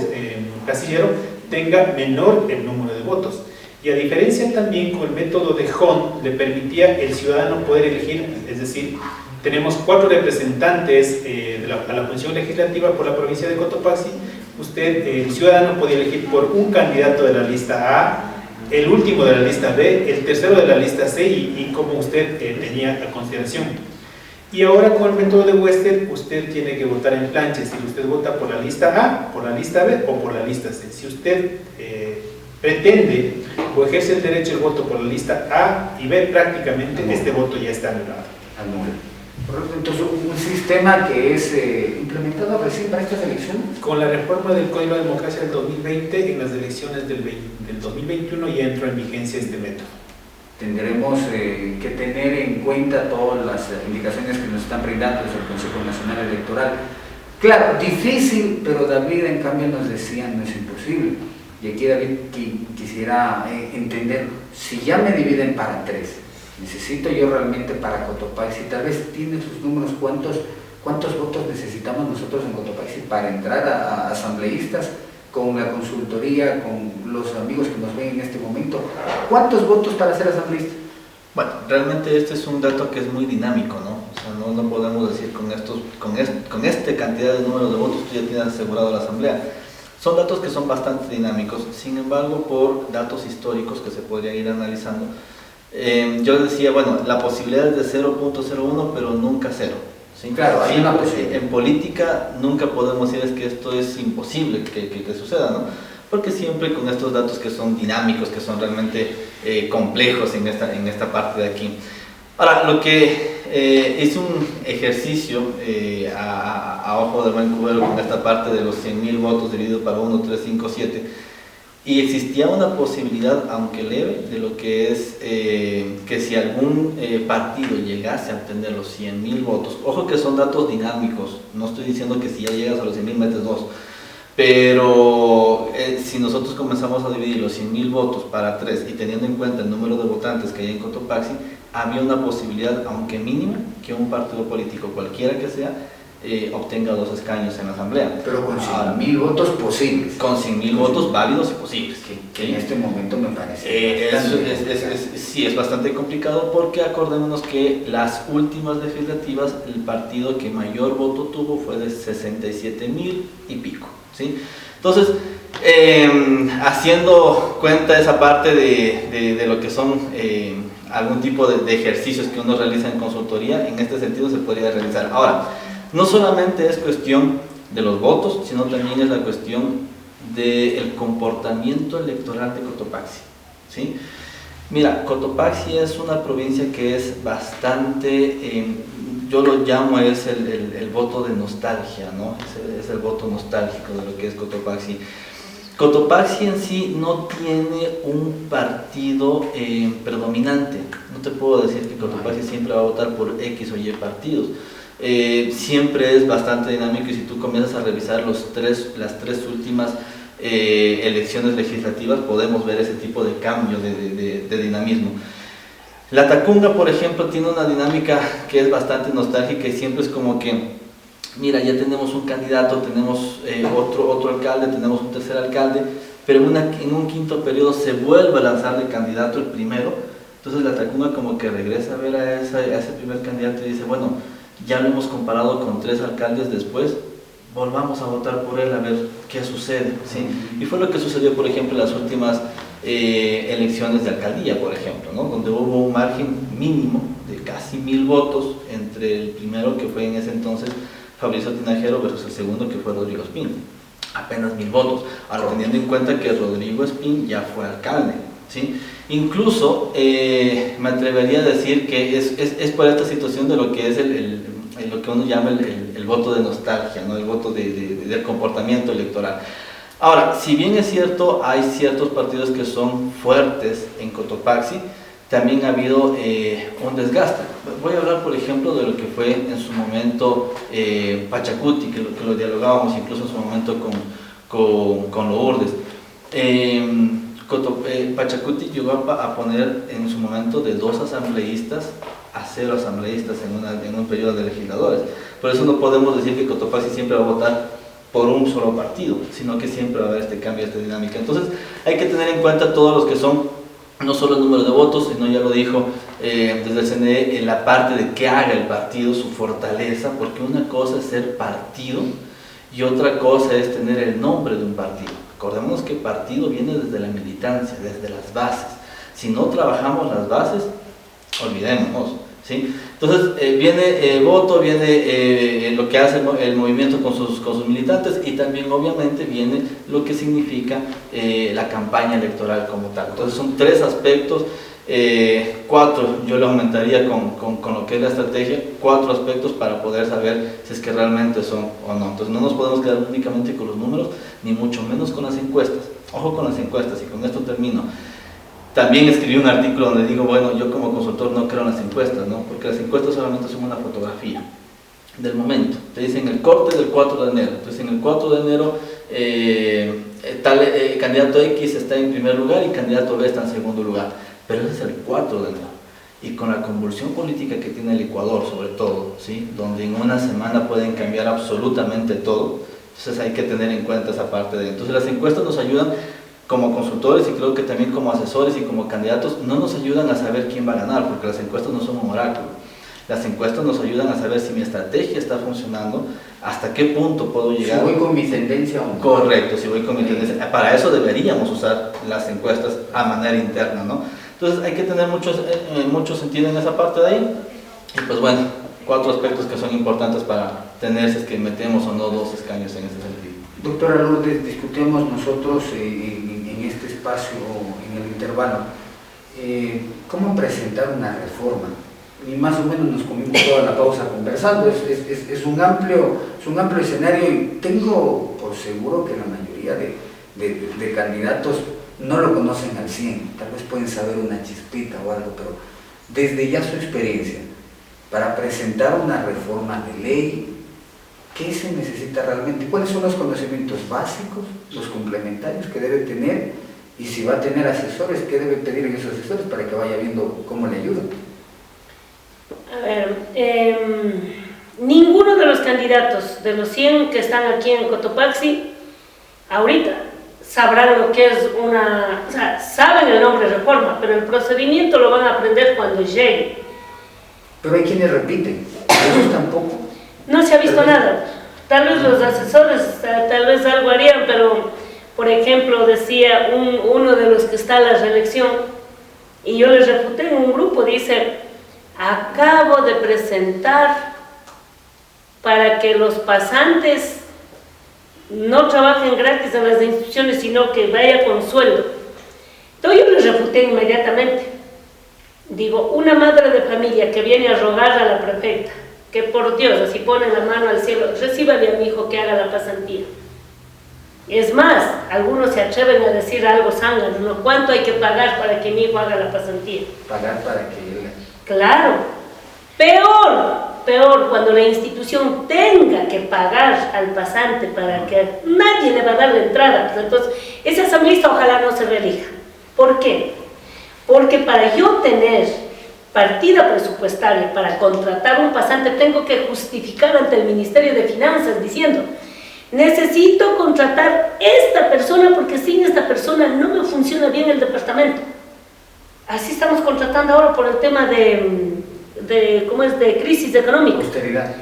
[SPEAKER 5] casillero tenga menor el número de votos. Y a diferencia también con el método de Hong, le permitía el ciudadano poder elegir, es decir, tenemos 4 representantes a la función legislativa por la provincia de Cotopaxi. El ciudadano podía elegir por un candidato de la lista A, el último de la lista B, el tercero de la lista C y como usted tenía a consideración. Y ahora con el método de Wester, usted tiene que votar en plancha, si usted vota por la lista A, por la lista B o por la lista C. Si usted pretende o ejerce el derecho al voto por la lista A y B, prácticamente este voto ya está anulado.
[SPEAKER 1] Correcto. Entonces, un sistema que es implementado recién para estas elecciones.
[SPEAKER 5] Con la reforma del Código de Democracia del 2020, en las elecciones del 2021 ya entró en vigencia este método.
[SPEAKER 1] Tendremos que tener en cuenta todas las indicaciones que nos están brindando desde el Consejo Nacional Electoral. Claro, difícil, pero David en cambio nos decía no es imposible. Y aquí David quisiera entender, si ya me dividen para 3, necesito yo realmente para Cotopaxi, tal vez tiene sus números, cuántos votos necesitamos nosotros en Cotopaxi para entrar a asambleístas, con la consultoría, con los amigos que nos ven en este momento, ¿cuántos votos para ser asambleísta?
[SPEAKER 8] Bueno, realmente este es un dato que es muy dinámico, ¿no? O sea, no podemos decir con esta cantidad de números de votos tú ya tienes asegurado la asamblea. Son datos que son bastante dinámicos, sin embargo, por datos históricos que se podría ir analizando, yo decía, bueno, la posibilidad es de 0.01, pero nunca 0. ¿Sí?
[SPEAKER 1] Claro, hay una posibilidad.
[SPEAKER 8] En política nunca podemos decir es que esto es imposible que suceda, ¿no? Porque siempre con estos datos que son dinámicos, que son realmente complejos en esta parte de aquí. Ahora, lo que es un ejercicio a ojo de buen cubero con esta parte de los 100.000 votos dividido para 1, 3, 5, 7, y existía una posibilidad, aunque leve, de lo que es que si algún partido llegase a obtener los 100.000 votos, ojo que son datos dinámicos, no estoy diciendo que si ya llegas a los 100.000 metes 2, pero si nosotros comenzamos a dividir los 100.000 votos para 3 y teniendo en cuenta el número de votantes que hay en Cotopaxi, había una posibilidad, aunque mínima, que un partido político, cualquiera que sea, obtenga 2 escaños en la asamblea.
[SPEAKER 1] Pero con 100.000 votos posibles.
[SPEAKER 8] Con 100.000 votos válidos y posibles.
[SPEAKER 1] Que en este momento me parece.
[SPEAKER 8] Sí, es bastante complicado porque acordémonos que las últimas legislativas, el partido que mayor voto tuvo fue de 67.000 y pico. ¿Sí? Entonces, haciendo cuenta esa parte de lo que son algún tipo de ejercicios que uno realiza en consultoría, en este sentido se podría realizar. Ahora, no solamente es cuestión de los votos, sino también es la cuestión del comportamiento electoral de Cotopaxi, ¿sí? Mira, Cotopaxi es una provincia que es bastante, yo lo llamo es el voto de nostalgia, ¿no? Es el voto nostálgico de lo que es Cotopaxi. Cotopaxi en sí no tiene un partido predominante. No te puedo decir que Cotopaxi siempre va a votar por X o Y partidos. Siempre es bastante dinámico y si tú comienzas a revisar las tres últimas elecciones legislativas podemos ver ese tipo de cambio de dinamismo. La Tacunga, por ejemplo, tiene una dinámica que es bastante nostálgica y siempre es como que, mira, ya tenemos un candidato, tenemos otro alcalde, tenemos un tercer alcalde, pero en un quinto periodo se vuelve a lanzar de candidato el primero, entonces la Tacunga como que regresa a ver a ese primer candidato y dice, bueno, ya lo hemos comparado con 3 alcaldes después, volvamos a votar por él a ver qué sucede, ¿sí? Y fue lo que sucedió, por ejemplo, en las últimas elecciones de alcaldía, por ejemplo, ¿no? Donde hubo un margen mínimo de casi 1.000 votos entre el primero, que fue en ese entonces Fabricio Tinajero, versus el segundo, que fue Rodrigo Espín. Apenas 1.000 votos. Ahora, teniendo en cuenta que Rodrigo Espín ya fue alcalde, ¿sí? Incluso me atrevería a decir que es por esta situación de lo que es lo que uno llama el voto de nostalgia, ¿no? El voto del comportamiento electoral. Ahora, si bien es cierto, hay ciertos partidos que son fuertes en Cotopaxi, también ha habido un desgaste. Voy a hablar, por ejemplo, de lo que fue en su momento Pachacuti, que lo dialogábamos incluso en su momento con Lourdes. Pachacuti llegó a poner en su momento de 2 asambleístas a 0 asambleístas en un periodo de legisladores. Por eso no podemos decir que Cotopaxi siempre va a votar por un solo partido, sino que siempre va a haber este cambio, esta dinámica. Entonces hay que tener en cuenta todos los que son, no solo el número de votos, sino ya lo dijo desde el CNE, en la parte de qué haga el partido, su fortaleza, porque una cosa es ser partido y otra cosa es tener el nombre de un partido. Recordemos que partido viene desde la militancia, desde las bases. Si no trabajamos las bases, olvidémonos, ¿sí? Entonces viene voto, viene lo que hace el movimiento con sus militantes y también obviamente viene lo que significa la campaña electoral como tal. Entonces son 3 aspectos 4, yo le aumentaría con lo que es la estrategia, 4 aspectos para poder saber si es que realmente son o no. Entonces no nos podemos quedar únicamente con los números, ni mucho menos con las encuestas. Ojo con las encuestas, y con esto termino. También escribí un artículo donde digo, bueno, yo como consultor no creo en las encuestas, ¿no? Porque las encuestas solamente son una fotografía del momento. Te dicen el corte del 4 de enero. Entonces en el 4 de enero candidato X está en primer lugar y candidato B está en segundo lugar. Pero ese es el 4 de enero. Y con la convulsión política que tiene el Ecuador, sobre todo, ¿sí? Donde en una semana pueden cambiar absolutamente todo, entonces hay que tener en cuenta esa parte de... Entonces las encuestas nos ayudan como consultores, y creo que también como asesores y como candidatos, no nos ayudan a saber quién va a ganar, porque las encuestas no son un oráculo. Las encuestas nos ayudan a saber si mi estrategia está funcionando, hasta qué punto puedo llegar.
[SPEAKER 1] Si voy con mi tendencia o no.
[SPEAKER 8] Correcto, si voy con mi tendencia. Para eso deberíamos usar las encuestas a manera interna, ¿no? Entonces hay que tener mucho sentido en esa parte de ahí. Y pues bueno, 4 aspectos que son importantes para tener, si es que metemos o no 2 escaños en ese sentido.
[SPEAKER 1] Doctora Lourdes, discutimos nosotros en este espacio, en el intervalo, cómo presentar una reforma. Y más o menos nos comimos toda la pausa conversando. Es un amplio escenario, y tengo por seguro que la mayoría de candidatos no lo conocen al 100, tal vez pueden saber una chispita o algo, pero desde ya su experiencia, para presentar una reforma de ley, ¿qué se necesita realmente? ¿Cuáles son los conocimientos básicos, los complementarios que debe tener? Y si va a tener asesores, ¿qué debe pedir en esos asesores para que vaya viendo cómo le ayudan?
[SPEAKER 6] A ver, ninguno de los candidatos, de los 100 que están aquí en Cotopaxi, ahorita sabrán lo que es una... O sea, saben el nombre reforma, pero el procedimiento lo van a aprender cuando llegue.
[SPEAKER 1] Pero hay quienes repiten, ellos tampoco.
[SPEAKER 6] No se ha visto nada. Tal vez los asesores, tal vez algo harían, pero, por ejemplo, decía uno de los que está en la reelección, y yo les refuté en un grupo, dice, acabo de presentar para que los pasantes no trabajen gratis en las instituciones, sino que vaya con sueldo. Entonces yo les refuté inmediatamente. Digo, una madre de familia que viene a rogar a la prefecta, que por Dios, así pone la mano al cielo, recíbale a mi hijo que haga la pasantía. Es más, algunos se atreven a decir algo zángano, ¿no? ¿Cuánto hay que pagar para que mi hijo haga la pasantía?
[SPEAKER 1] Pagar para que él...
[SPEAKER 6] Claro. Peor, cuando la institución tenga que pagar al pasante para que nadie le va a dar la entrada. Pues entonces, ese asambleísta ojalá no se reelija. ¿Por qué? Porque para yo tener partida presupuestaria para contratar un pasante, tengo que justificar ante el Ministerio de Finanzas diciendo, necesito contratar esta persona porque sin esta persona no me funciona bien el departamento. Así estamos contratando ahora por el tema ¿cómo es? De crisis económica.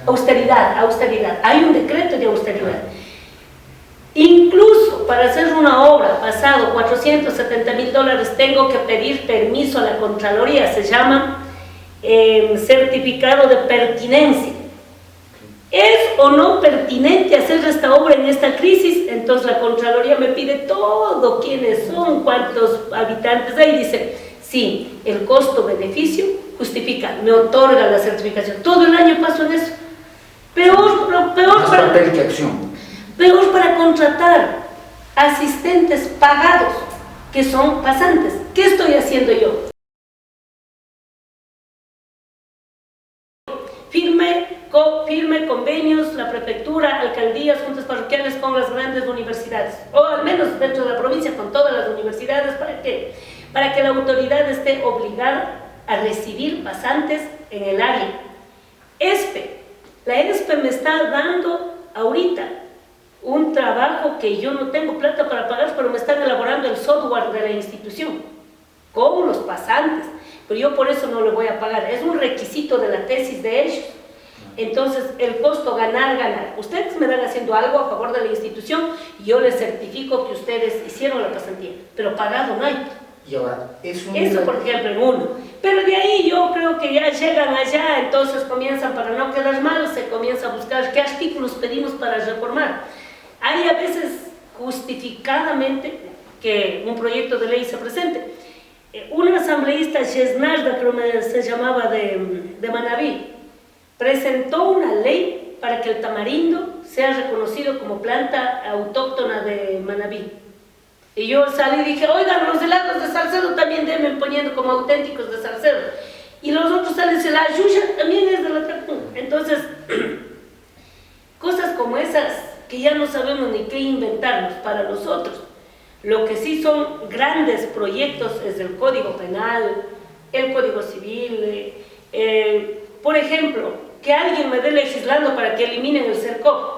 [SPEAKER 6] Austeridad. Hay un decreto de austeridad. Incluso para hacer una obra pasado $470,000 tengo que pedir permiso a la Contraloría, se llama certificado de pertinencia. ¿Es o no pertinente hacer esta obra en esta crisis? Entonces la Contraloría me pide todo, quiénes son, cuántos habitantes hay, dice, sí, el costo-beneficio justifica, me otorga la certificación. Todo el año paso en eso. Peor
[SPEAKER 1] para papel que acción.
[SPEAKER 6] Peor para contratar asistentes pagados, que son pasantes. ¿Qué estoy haciendo yo? Firme convenios, la prefectura, alcaldías, juntas parroquiales con las grandes universidades, o al menos dentro de la provincia con todas las universidades. ¿Para qué? Para que la autoridad esté obligada a recibir pasantes en el área. La ESPE me está dando ahorita un trabajo que yo no tengo plata para pagar, pero me están elaborando el software de la institución con los pasantes, pero yo por eso no lo voy a pagar, es un requisito de la tesis de ellos. Entonces el costo ganar, ustedes me dan haciendo algo a favor de la institución y yo les certifico que ustedes hicieron la pasantía, pero pagado no hay.
[SPEAKER 1] Y ahora, eso
[SPEAKER 6] por ejemplo en uno, pero de ahí yo creo que ya llegan allá, entonces comienzan, para no quedar mal, se comienza a buscar qué artículos pedimos para reformar. Hay a veces justificadamente que un proyecto de ley se presente. una asambleísta, Chesnarda, creo que se llamaba, de Manabí, presentó una ley para que el tamarindo sea reconocido como planta autóctona de Manabí. Y yo salí y dije, oigan, los helados de Salcedo también deben poniendo como auténticos de Salcedo. Y los otros salen, la yuya también es de la Tacunga. Entonces, cosas como esas que ya no sabemos ni qué inventarnos para nosotros. Lo que sí son grandes proyectos es el Código Penal, el Código Civil, por ejemplo, que alguien me dé legislando para que eliminen el CERCOP.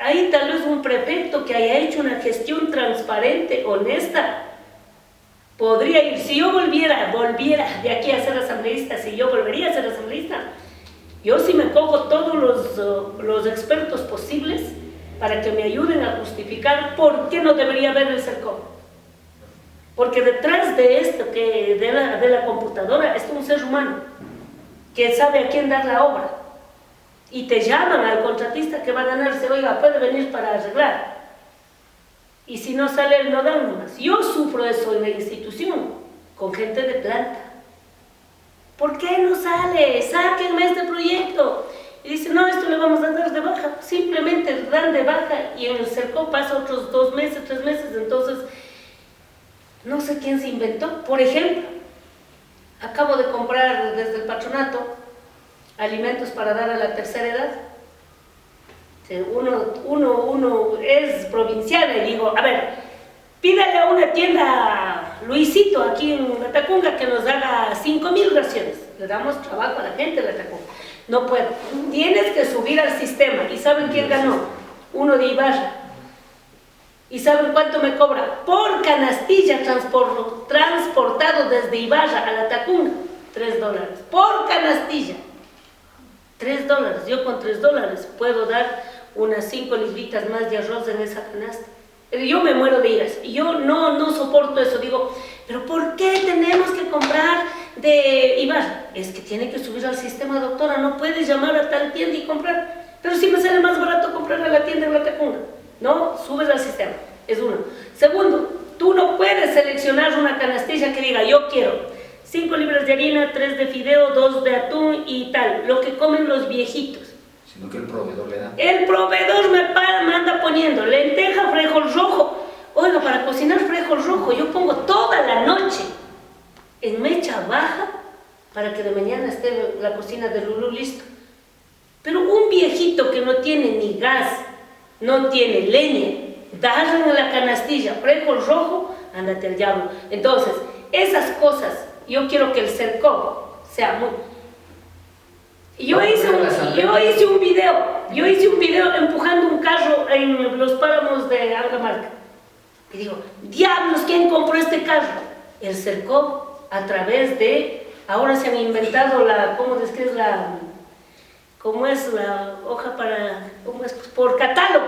[SPEAKER 6] Ahí tal vez un prefecto que haya hecho una gestión transparente, honesta, podría ir. Si yo volviera de aquí a ser asambleísta, si yo volvería a ser asambleísta, yo sí me cojo todos los expertos posibles para que me ayuden a justificar por qué no debería haber el CERCOP. Porque detrás de esto, de la computadora, está un ser humano que sabe a quién dar la obra. Y te llaman al contratista que va a ganarse, oiga, puede venir para arreglar. Y si no sale, no dan nomás. Yo sufro eso en la institución, con gente de planta. ¿Por qué no sale? Sáquenme este proyecto. Y dice, no, esto le vamos a dar de baja. Simplemente dan de baja y en el CERCOP pasa otros 2 meses, 3 meses. Entonces, no sé quién se inventó. Por ejemplo, acabo de comprar desde el patronato alimentos para dar a la tercera edad. Uno es provincial y digo, a ver, pídale a una tienda Luisito aquí en la Tacunga que nos haga 5,000 raciones. Le damos trabajo a la gente de la Tacunga. No puedo. Tienes que subir al sistema. ¿Y saben quién ganó? Uno de Ibarra. ¿Y saben cuánto me cobra? Por canastilla transportado desde Ibarra a la Tacunga, $3. Por canastilla. $3. Yo con $3 puedo dar unas 5 libritas más de arroz en esa canasta. Yo me muero de iras. Yo no soporto eso. Digo, ¿pero por qué tenemos que comprar de Ibarra? Es que tiene que subir al sistema, doctora. No puedes llamar a tal tienda y comprar. Pero si me sale más barato comprar a la tienda en la Tacunga. No, subes al sistema. Es uno. Segundo, tú no puedes seleccionar una canastilla que diga, yo quiero 5 libras de harina, 3 de fideo, 2 de atún y tal, lo que comen los viejitos.
[SPEAKER 1] Sino que el proveedor le da.
[SPEAKER 6] El proveedor me anda poniendo lenteja, frijol rojo. Oiga, para cocinar frijol rojo yo pongo toda la noche en mecha baja para que de mañana esté la cocina de Lulú listo. Pero un viejito que no tiene ni gas, no tiene leña, darle en la canastilla frijol rojo, ándate al diablo. Entonces, esas cosas, yo quiero que el CERCOP sea muy... Yo hice un video empujando un carro en los páramos de Angamarca. Y digo, diablos, ¿quién compró este carro? El CERCOP, a través de... Ahora se han inventado ¿cómo es la hoja para... ¿Cómo es? Por catálogo.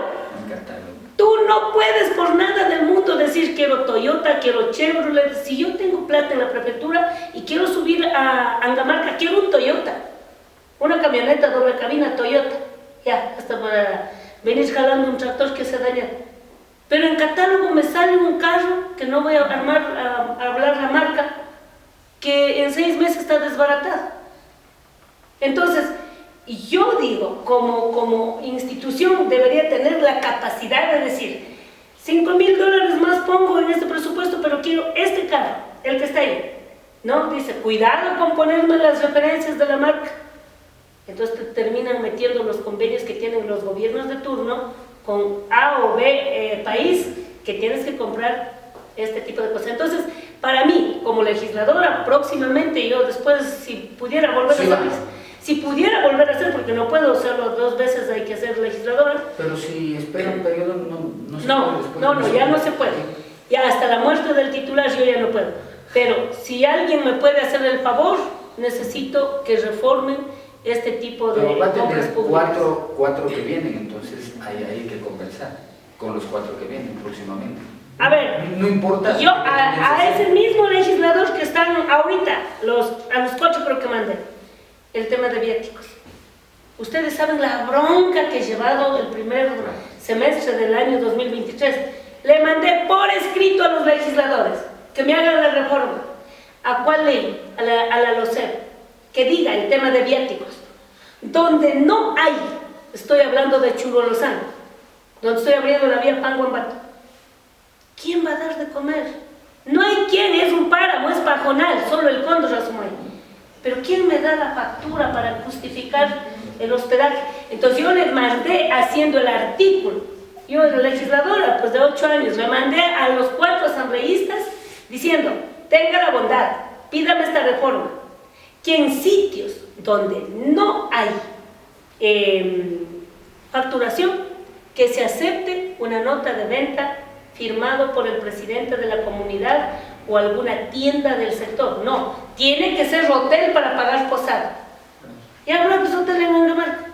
[SPEAKER 6] Tú no puedes por nada del mundo decir quiero Toyota, quiero Chevrolet. Si yo tengo plata en la prefectura y quiero subir a Angamarca, quiero un Toyota. Una camioneta doble cabina Toyota. Ya, hasta para venir jalando un tractor que se daña. Pero en catálogo me sale un carro, que no voy a hablar la marca, que en 6 meses está desbaratado. Entonces, yo digo, como institución debería tener la capacidad de decir, $5,000 más pongo en este presupuesto, pero quiero este carro, el que está ahí. No, dice, cuidado con ponerme las referencias de la marca. Entonces te terminan metiendo los convenios que tienen los gobiernos de turno con A o B país, que tienes que comprar este tipo de cosas. Entonces, para mí, como legisladora, próximamente yo después, si pudiera volver a hacer, porque no puedo hacerlo 2 veces, hay que ser legisladora.
[SPEAKER 1] Pero si espera un periodo, no se puede.
[SPEAKER 6] Ya no se puede. Ya hasta la muerte del titular yo ya no puedo. Pero si alguien me puede hacer el favor, necesito que reformen este tipo de compras públicas.
[SPEAKER 1] 4 que vienen, entonces hay que conversar con los 4 que vienen próximamente.
[SPEAKER 6] A ver,
[SPEAKER 1] no importa.
[SPEAKER 6] Yo a ese mismo legislador que están ahorita, a los 4 creo que mandé, el tema de viáticos. Ustedes saben la bronca que he llevado el primer semestre del año 2023. Le mandé por escrito a los legisladores. que me hagan la reforma. ¿A cuál ley? A la LOCEP, que diga el tema de viáticos. Donde no hay, estoy hablando de Churro Lozano, donde estoy abriendo la vía Panguambato. ¿Quién va a dar de comer? No hay quien, es un páramo, es pajonal, solo el cóndor asume. Pero ¿quién me da la factura para justificar el hospedaje? Entonces yo le mandé haciendo el artículo. Yo era legisladora, pues de 8 años, le mandé a los 4 asambleístas diciendo, tenga la bondad, pídame esta reforma, que en sitios donde no hay facturación, que se acepte una nota de venta firmado por el presidente de la comunidad o alguna tienda del sector. No, tiene que ser hotel para pagar posada. Y ahora pues hotel en Angamarca.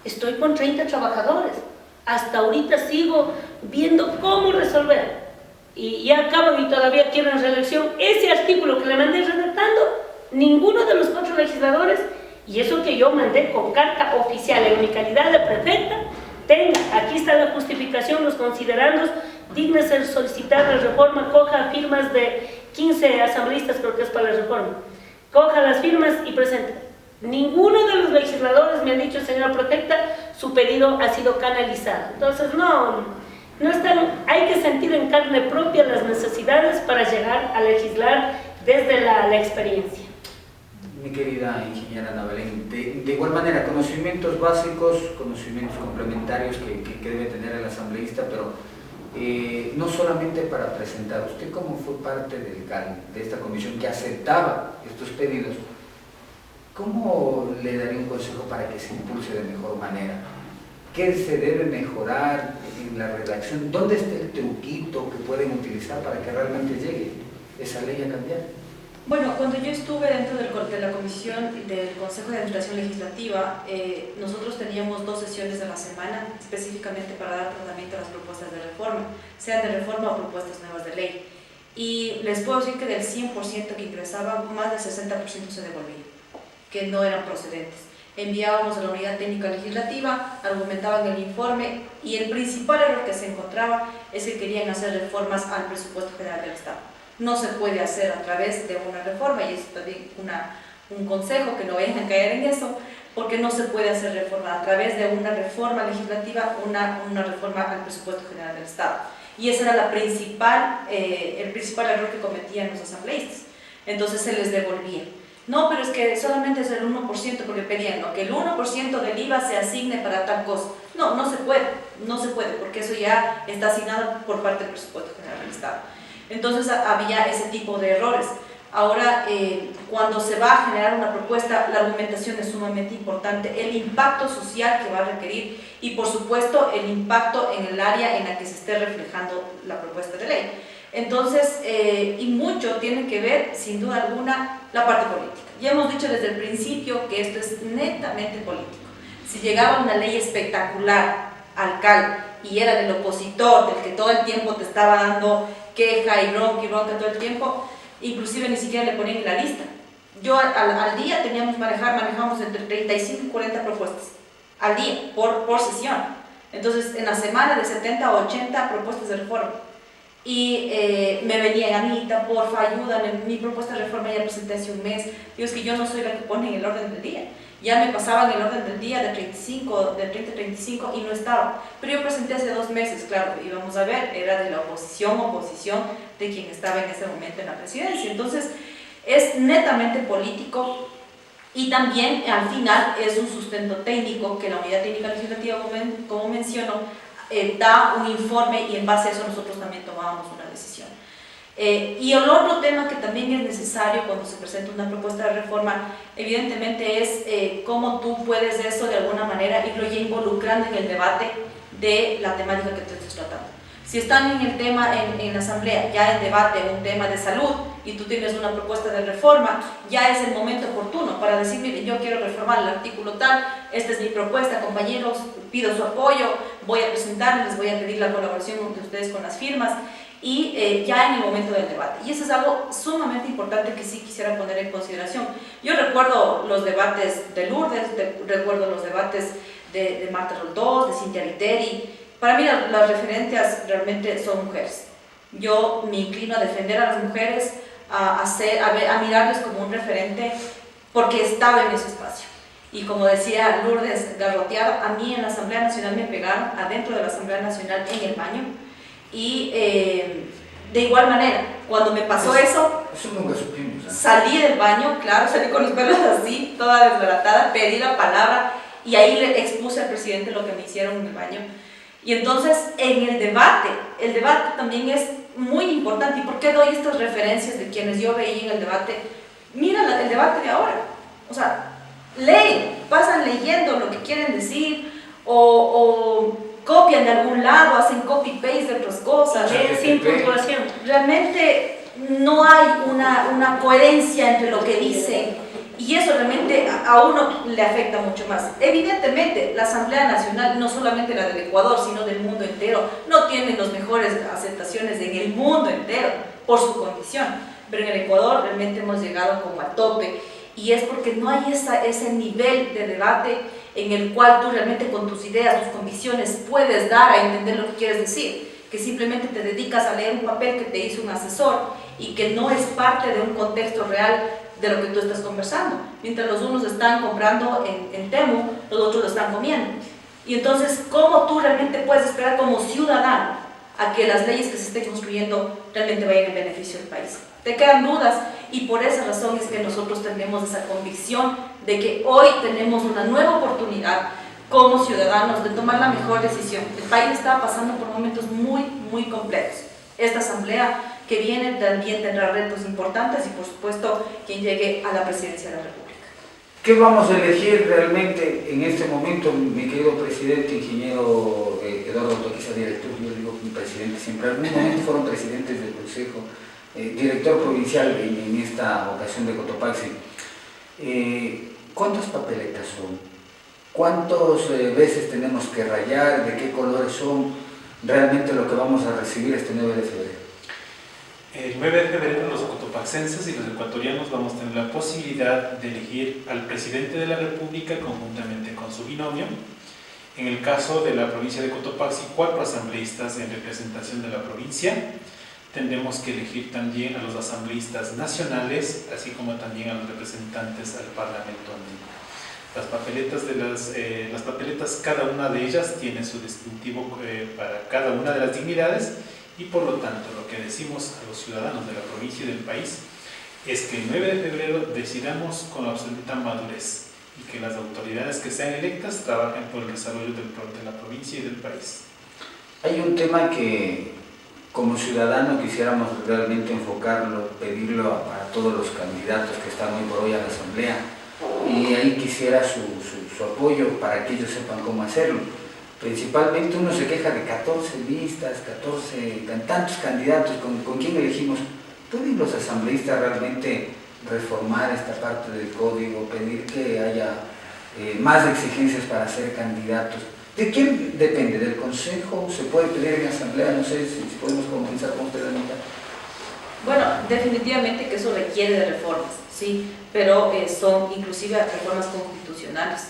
[SPEAKER 6] Estoy con 30 trabajadores. Hasta ahorita sigo viendo cómo resolver. Y ya acaban y todavía quieren reelección. Ese artículo que le mandé redactando, ninguno de los 4 legisladores, y eso que yo mandé con carta oficial en mi calidad de prefecta, tenga, aquí está la justificación, los considerandos, dígnese solicitar la reforma, coja firmas de 15 asambleístas, creo que es para la reforma, coja las firmas y presente. Ninguno de los legisladores me han dicho, señora prefecta, su pedido ha sido canalizado. Entonces, no están, hay que sentir en carne propia las necesidades para llegar a legislar desde la experiencia.
[SPEAKER 1] Mi querida ingeniera Ana Belén, de igual manera, conocimientos básicos, conocimientos complementarios que debe tener el asambleísta, pero no solamente para presentar. Usted, como fue parte del CAL, de esta comisión que aceptaba estos pedidos, ¿cómo le daría un consejo para que se impulse de mejor manera? ¿Qué se debe mejorar en la redacción? ¿Dónde está el truquito que pueden utilizar para que realmente llegue esa ley a cambiar?
[SPEAKER 7] Bueno, cuando yo estuve dentro de la comisión del Consejo de Administración Legislativa, nosotros teníamos 2 sesiones a la semana específicamente para dar tratamiento a las propuestas de reforma, sean de reforma o propuestas nuevas de ley. Y les puedo decir que del 100% que ingresaba, más del 60% se devolvía, que no eran procedentes. Enviábamos a la unidad técnica legislativa, argumentaban el informe y el principal error que se encontraba es que querían hacer reformas al presupuesto general del Estado. No se puede hacer a través de una reforma, y es también un consejo, que no vayan a caer en eso, porque no se puede hacer reforma a través de una reforma legislativa, una reforma al presupuesto general del Estado. Y ese era el principal error que cometían los asambleístas. Entonces se les devolvía. No, pero es que solamente es el 1%, porque pedían, ¿no?, que el 1% del IVA se asigne para tal cosa. No, no se puede, porque eso ya está asignado por parte del presupuesto general del Estado. Entonces había ese tipo de errores. Ahora, cuando se va a generar una propuesta, la argumentación es sumamente importante, el impacto social que va a requerir y, por supuesto, el impacto en el área en la que se esté reflejando la propuesta de ley. Entonces, y mucho tiene que ver, sin duda alguna, la parte política. Ya hemos dicho desde el principio que esto es netamente político. Si llegaba una ley espectacular al CAL y era del opositor, del que todo el tiempo te estaba dando queja y bronca todo el tiempo, inclusive ni siquiera le ponían en la lista. Yo al día manejamos entre 35 y 40 propuestas al día, por sesión. Entonces, en la semana de 70 a 80 propuestas de reforma. Y me venían, Anita, porfa, ayúdame, mi propuesta de reforma ya presenté hace un mes. Digo, es que yo no soy la que pone en el orden del día. Ya me pasaban el orden del día de 30 a 35 y no estaba. Pero yo presenté hace 2 meses, claro, y vamos a ver, era de la oposición de quien estaba en ese momento en la presidencia. Entonces, es netamente político y también, al final, es un sustento técnico que la Unidad Técnica Legislativa, como menciono, da un informe y en base a eso nosotros también tomábamos una decisión. Y el otro tema que también es necesario cuando se presenta una propuesta de reforma, evidentemente, es cómo tú puedes eso de alguna manera irlo ya involucrando en el debate de la temática que tú estás tratando. Si están en el tema, en la asamblea, ya en debate un tema de salud y tú tienes una propuesta de reforma, ya es el momento oportuno para decir, miren, yo quiero reformar el artículo tal, esta es mi propuesta, compañeros, pido su apoyo, voy a presentarles, les voy a pedir la colaboración de ustedes con las firmas, y ya en el momento del debate. Y eso es algo sumamente importante que sí quisiera poner en consideración. Yo recuerdo los debates de Lourdes, recuerdo los debates de Marta Roldós, de Cintia Viteri. Para mí las referentes realmente son mujeres. yo me inclino a defender a las mujeres, a mirarles como un referente, porque estaba en ese espacio. Y como decía Lourdes garroteada, a mí en la Asamblea Nacional me pegaron, adentro de la Asamblea Nacional, en el baño. Y de igual manera, cuando me pasó eso
[SPEAKER 1] nunca supimos, ¿eh?
[SPEAKER 7] Salí del baño, claro, salí con los pelos así, toda desbaratada, pedí la palabra y ahí le expuse al presidente lo que me hicieron en el baño. Y entonces, en el debate también es muy importante. ¿Y por qué doy estas referencias de quienes yo veía en el debate? Mira el debate de ahora. O sea, leen, pasan leyendo lo que quieren decir o copian de algún lado, hacen copy-paste de otras cosas.
[SPEAKER 6] Sin puntuación.
[SPEAKER 7] Realmente no hay una coherencia entre lo que dicen. Y eso realmente a uno le afecta mucho más. Evidentemente, la Asamblea Nacional, no solamente la del Ecuador, sino del mundo entero, no tiene las mejores aceptaciones en el mundo entero por su condición. Pero en el Ecuador realmente hemos llegado como a tope. Y es porque no hay ese nivel de debate en el cual tú realmente con tus ideas, tus convicciones puedes dar a entender lo que quieres decir. Que simplemente te dedicas a leer un papel que te hizo un asesor y que no es parte de un contexto real de lo que tú estás conversando. Mientras los unos están comprando en Temu, los otros lo están comiendo. Y entonces, ¿cómo tú realmente puedes esperar como ciudadano a que las leyes que se estén construyendo realmente vayan en beneficio del país? Te quedan dudas y por esa razón es que nosotros tenemos esa convicción de que hoy tenemos una nueva oportunidad como ciudadanos de tomar la mejor decisión. El país está pasando por momentos muy, muy complejos. Esta asamblea que viene también tendrá retos importantes y por supuesto quien llegue a la presidencia de la República.
[SPEAKER 1] ¿Qué vamos a elegir realmente en este momento, mi querido presidente, ingeniero Eduardo Toquiza, director? Yo digo mi presidente siempre, en algún momento fueron presidentes del Consejo, director provincial en esta ocasión de Cotopaxi. ¿Cuántas papeletas son? ¿Cuántas veces tenemos que rayar? ¿De qué colores son realmente lo que vamos a recibir este 9 de febrero?
[SPEAKER 5] El 9 de febrero los cotopaxenses y los ecuatorianos vamos a tener la posibilidad de elegir al presidente de la República conjuntamente con su binomio. En el caso de la provincia de Cotopaxi, 4 asambleístas en representación de la provincia. Tendremos que elegir también a los asambleístas nacionales, así como también a los representantes al Parlamento andino. Las papeletas, cada una de ellas tiene su distintivo para cada una de las dignidades y por lo tanto lo que decimos a los ciudadanos de la provincia y del país es que el 9 de febrero decidamos con absoluta madurez y que las autoridades que sean electas trabajen por el desarrollo de la provincia y del país.
[SPEAKER 1] Hay un tema que como ciudadano quisiéramos realmente enfocarlo, pedirlo para todos los candidatos que están hoy por hoy a la asamblea y ahí quisiera su apoyo para que ellos sepan cómo hacerlo. Principalmente uno se queja de 14 listas, tantos candidatos, ¿con quién elegimos? ¿Pueden los asambleístas realmente reformar esta parte del código, pedir que haya más exigencias para ser candidatos? ¿De quién depende? ¿Del Consejo? ¿Se puede pedir en asamblea? No sé si podemos comenzar con usted, Anita.
[SPEAKER 7] Bueno, definitivamente que eso requiere de reformas, sí, pero son inclusive reformas constitucionales.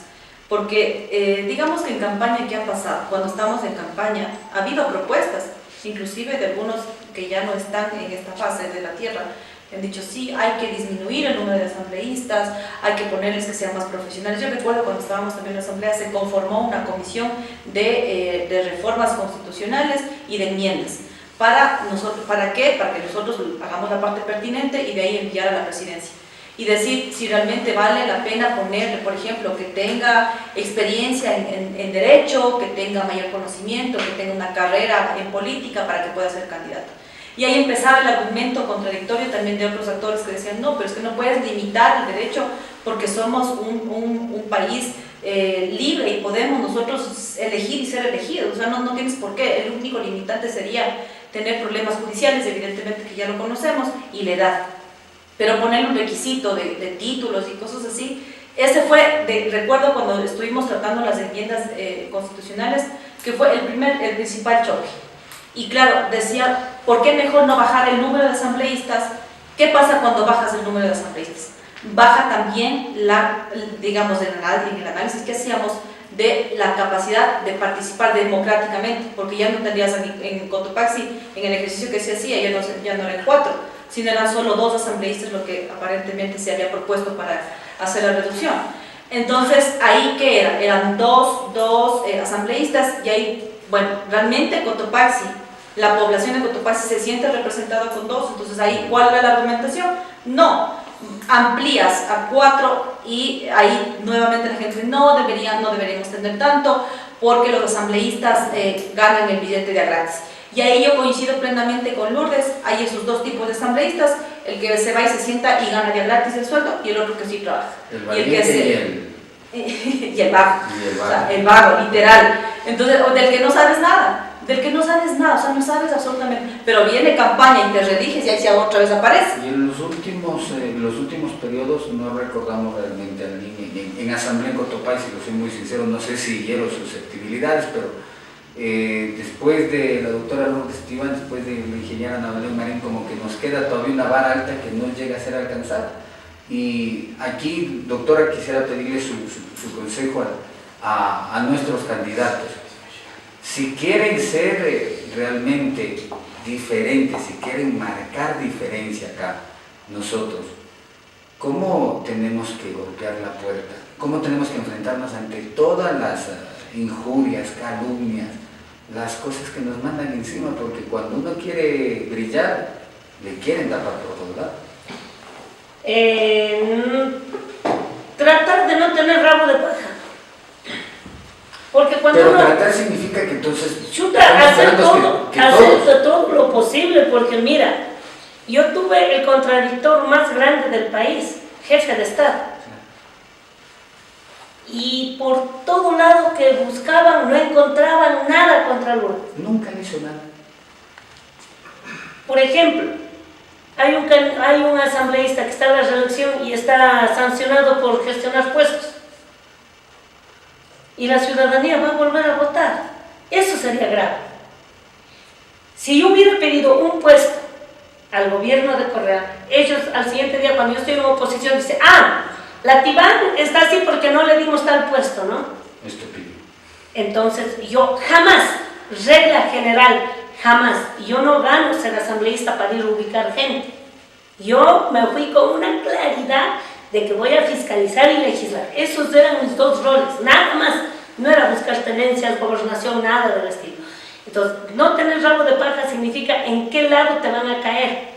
[SPEAKER 7] Porque digamos que en campaña, ¿qué ha pasado? Cuando estamos en campaña ha habido propuestas, inclusive de algunos que ya no están en esta fase de la tierra, que han dicho sí, hay que disminuir el número de asambleístas, hay que ponerles que sean más profesionales. Yo recuerdo cuando estábamos también en la asamblea se conformó una comisión de reformas constitucionales y de enmiendas. ¿Para qué? Para que nosotros hagamos la parte pertinente y de ahí enviar a la presidencia. Y decir si realmente vale la pena ponerle, por ejemplo, que tenga experiencia en derecho, que tenga mayor conocimiento, que tenga una carrera en política para que pueda ser candidato. Y ahí empezaba el argumento contradictorio también de otros actores que decían, no, pero es que no puedes limitar el derecho porque somos un país libre y podemos nosotros elegir y ser elegidos. O sea, no tienes por qué. El único limitante sería tener problemas judiciales, evidentemente que ya lo conocemos, y la edad. Pero poner un requisito de títulos y cosas así, ese fue, recuerdo cuando estuvimos tratando las enmiendas constitucionales, que fue el principal choque. Y claro, decía, ¿por qué mejor no bajar el número de asambleístas? ¿Qué pasa cuando bajas el número de asambleístas? Baja también, digamos, en el análisis que hacíamos de la capacidad de participar democráticamente, porque ya no tendrías en Cotopaxi, en el ejercicio que se hacía, ya no eran 4, sino eran solo 2 asambleístas lo que aparentemente se había propuesto para hacer la reducción. Entonces, ¿ahí qué era? Eran dos asambleístas, y ahí, bueno, realmente Cotopaxi, la población de Cotopaxi se siente representada con 2, entonces ahí, ¿cuál era la argumentación? No, amplías a 4 y ahí nuevamente la gente no deberíamos tener tanto porque los asambleístas ganan el billete de a gratis. Y ahí yo coincido plenamente con Lourdes, hay esos 2 tipos de asambleístas, el que se va y se sienta y gana de a gratis el sueldo, y el otro que sí trabaja. Y el vago. O sea, el vago, literal. Entonces, o del que no sabes nada, o sea, no sabes absolutamente, pero viene campaña y te rediriges y ahí ya otra vez aparece.
[SPEAKER 1] Y en los últimos periodos no recordamos realmente a alguien en Asamblea en Cotopaxi, lo soy muy sincero, no sé si hiero susceptibilidades, pero después de la doctora Lourdes Tibán, después de la ingeniera Ana Belén Marín, como que nos queda todavía una vara alta que no llega a ser alcanzada. Y aquí, doctora, quisiera pedirle su consejo a nuestros candidatos. Si quieren ser realmente diferentes, si quieren marcar diferencia acá, nosotros, ¿cómo tenemos que golpear la puerta? ¿Cómo tenemos que enfrentarnos ante todas las injurias, calumnias, las cosas que nos mandan encima? Porque cuando uno quiere brillar, le quieren tapar por todos lados.
[SPEAKER 6] Tratar de no tener rabo de paja. Porque cuando
[SPEAKER 1] pero
[SPEAKER 6] uno...
[SPEAKER 1] tratar significa que entonces...
[SPEAKER 6] hacer todo lo posible, porque mira, yo tuve el contradictor más grande del país, jefe de Estado. Y por todo lado que buscaban, no encontraban nada contra Lourdes.
[SPEAKER 1] Nunca le hizo nada.
[SPEAKER 6] Por ejemplo, hay un asambleísta que está en la reelección y está sancionado por gestionar puestos. Y la ciudadanía va a volver a votar. Eso sería grave. Si yo hubiera pedido un puesto al gobierno de Correa, ellos al siguiente día, cuando yo estoy en oposición, dicen, la Tibán está así porque no le dimos tal puesto, ¿no?
[SPEAKER 1] Estúpido.
[SPEAKER 6] Entonces, yo jamás, regla general, jamás, yo no gano ser asambleísta para ir a ubicar gente. Yo me fui con una claridad de que voy a fiscalizar y legislar. Esos eran mis 2 roles, nada más. No era buscar tenencias, gobernación, nada del estilo. Entonces, no tener rabo de paja significa en qué lado te van a caer,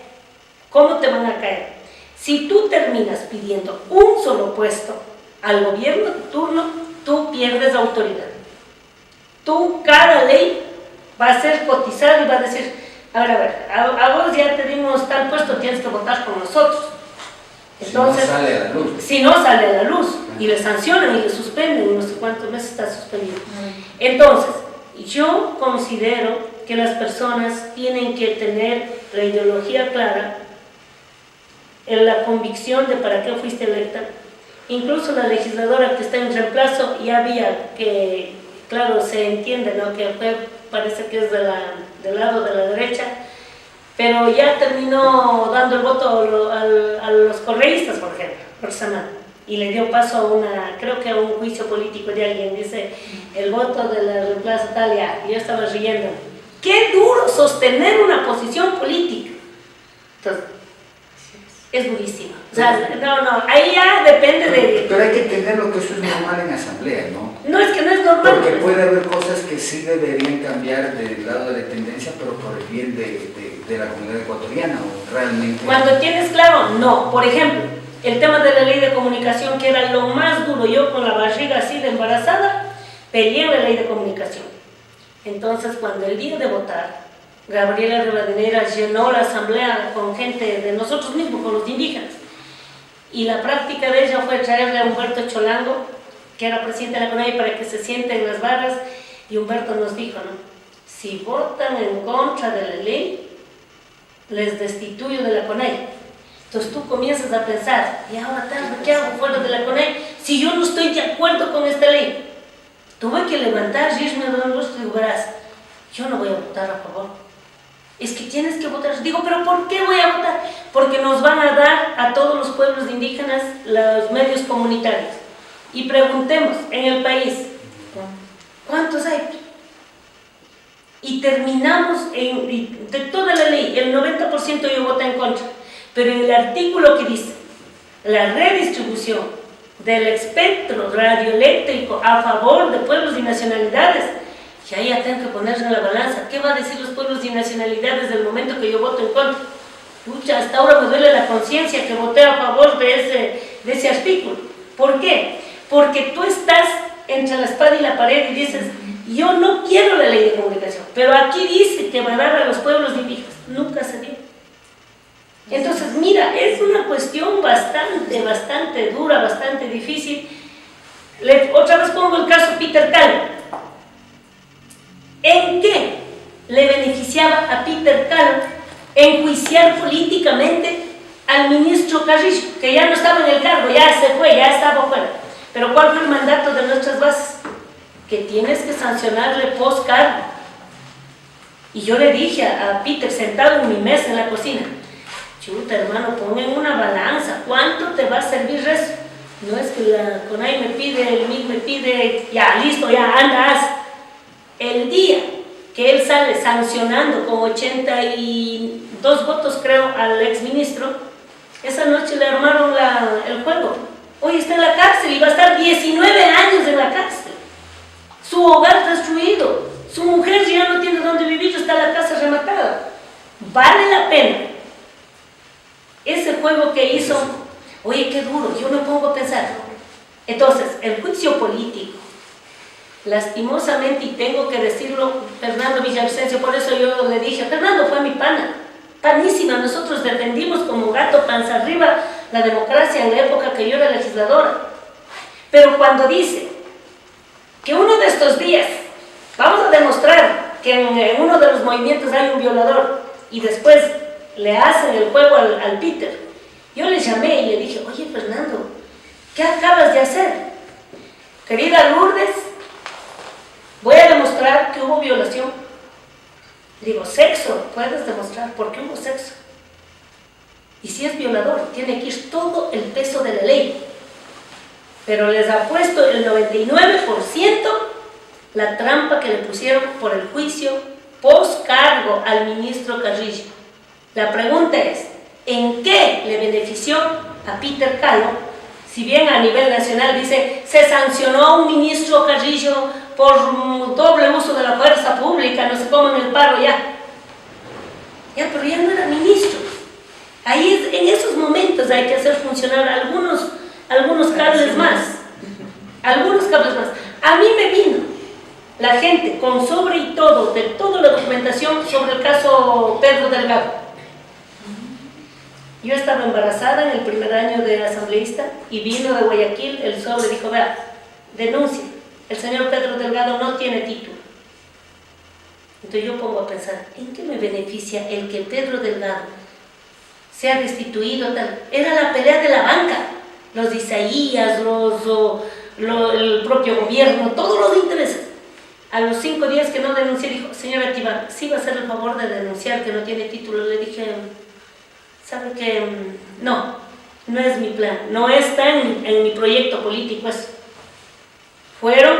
[SPEAKER 6] cómo te van a caer. Si tú terminas pidiendo un solo puesto al gobierno de turno, tú pierdes autoridad. Cada ley va a ser cotizada y va a decir, a vos ya te dimos tal puesto, tienes que votar con nosotros. Entonces, si no sale a la luz, y le sancionan y le suspenden, y no sé cuántos meses está suspendido. Entonces, yo considero que las personas tienen que tener la ideología clara, en la convicción de para qué fuiste electa. Incluso la legisladora que está en reemplazo ya había que, claro, se entiende, ¿no?, que parece que es del lado de la derecha, pero ya terminó dando el voto a los correístas, por ejemplo, por semana, y le dio paso creo que a un juicio político de alguien, dice, el voto de la reemplazo tal, y yo estaba riendo. ¡Qué duro sostener una posición política! Entonces, es durísimo. O sea, ahí ya depende de...
[SPEAKER 1] Pero hay que entender lo que eso es normal en asamblea, ¿no?
[SPEAKER 6] No, es que no es normal.
[SPEAKER 1] Porque puede haber cosas que sí deberían cambiar del lado de la tendencia, pero por el bien de la comunidad ecuatoriana, o realmente...
[SPEAKER 6] Cuando tienes claro, no. Por ejemplo, el tema de la ley de comunicación, que era lo más duro, yo con la barriga así de embarazada, peleé la ley de comunicación. Entonces, cuando el día de votar, Gabriela Rivadeneira llenó la asamblea con gente de nosotros mismos, con los indígenas. Y la práctica de ella fue traerle a Humberto Cholango, que era presidente de la CONAIE, para que se siente en las barras. Y Humberto nos dijo, ¿no?, si votan en contra de la ley, les destituyo de la CONAIE. Entonces tú comienzas a pensar, ¿y ahora qué hago fuera de la CONAIE? Si yo no estoy de acuerdo con esta ley. Tuve que levantar, irme a Don Luis y verás, yo no voy a votar a favor. Es que tienes que votar. Digo, ¿pero por qué voy a votar? Porque nos van a dar a todos los pueblos indígenas los medios comunitarios. Y preguntemos, en el país, ¿cuántos hay? Y terminamos de toda la ley, el 90% yo voté en contra, pero en el artículo que dice la redistribución del espectro radioeléctrico a favor de pueblos y nacionalidades, ya tengo que ponerse en la balanza. ¿Qué va a decir los pueblos y nacionalidades del momento que yo voto en contra? Pucha, hasta ahora me duele la conciencia que voté a favor de ese artículo. ¿Por qué? Porque tú estás entre la espada y la pared y dices, yo no quiero la ley de comunicación, pero aquí dice que va a dar a los pueblos indígenas. Nunca se dio. Entonces, mira, es una cuestión bastante dura, bastante difícil. Otra vez pongo el caso Peter Calo. ¿En qué le beneficiaba a Peter Calo enjuiciar políticamente al ministro Carrillo, que ya no estaba en el cargo, ya se fue, ya estaba fuera? Pero ¿cuál fue el mandato de nuestras bases? Que tienes que sancionarle post cargo. Y yo le dije a Peter, sentado en mi mesa en la cocina, chuta hermano, pon en una balanza, ¿cuánto te va a servir eso? No es que la CONAI me pide, el MIG me pide, ya listo, ya anda, haz. El día que él sale sancionando con 82 votos creo al exministro, esa noche le armaron el juego. Hoy está en la cárcel y va a estar 19 años en la cárcel. Su hogar destruido, su mujer ya no tiene dónde vivir, está la casa rematada. Vale la pena ese juego que hizo. Oye, qué duro, yo me pongo a pensar. Entonces, el juicio político, lastimosamente, y tengo que decirlo, Fernando Villavicencio, por eso yo le dije, Fernando fue mi pana, panísima, nosotros defendimos como gato panza arriba la democracia en la época que yo era legisladora. Pero cuando dice que uno de estos días vamos a demostrar que en uno de los movimientos hay un violador y después le hacen el juego al Peter, yo le llamé y le dije, oye Fernando, ¿qué acabas de hacer? Querida Lourdes, voy a demostrar que hubo violación. Digo, sexo, puedes demostrar por qué hubo sexo. Y si es violador, tiene que ir todo el peso de la ley. Pero les apuesto el 99% la trampa que le pusieron por el juicio post cargo al ministro Carrillo. La pregunta es, ¿en qué le benefició a Peter Calo? Si bien a nivel nacional dice, se sancionó a un ministro Carrillo por doble uso de la fuerza pública, no sé cómo en el paro ya, pero ya no era ministro. Ahí en esos momentos hay que hacer funcionar algunos cables más. Algunos cables más. A mí me vino la gente con sobre y todo, de toda la documentación sobre el caso Pedro Delgado. Yo estaba embarazada en el primer año de asambleísta y vino de Guayaquil el sobre, dijo, vea, denuncia, el señor Pedro Delgado no tiene título. Entonces yo pongo a pensar, ¿en qué me beneficia el que Pedro Delgado sea destituido? Era la pelea de la banca, los de Isaías, el propio gobierno, todos los intereses. A los 5 días que no denuncié, dijo, señora Tibán, ¿sí va a hacer el favor de denunciar que no tiene título? Le dije, ¿sabe qué? No es mi plan, no está en mi proyecto político eso. Fueron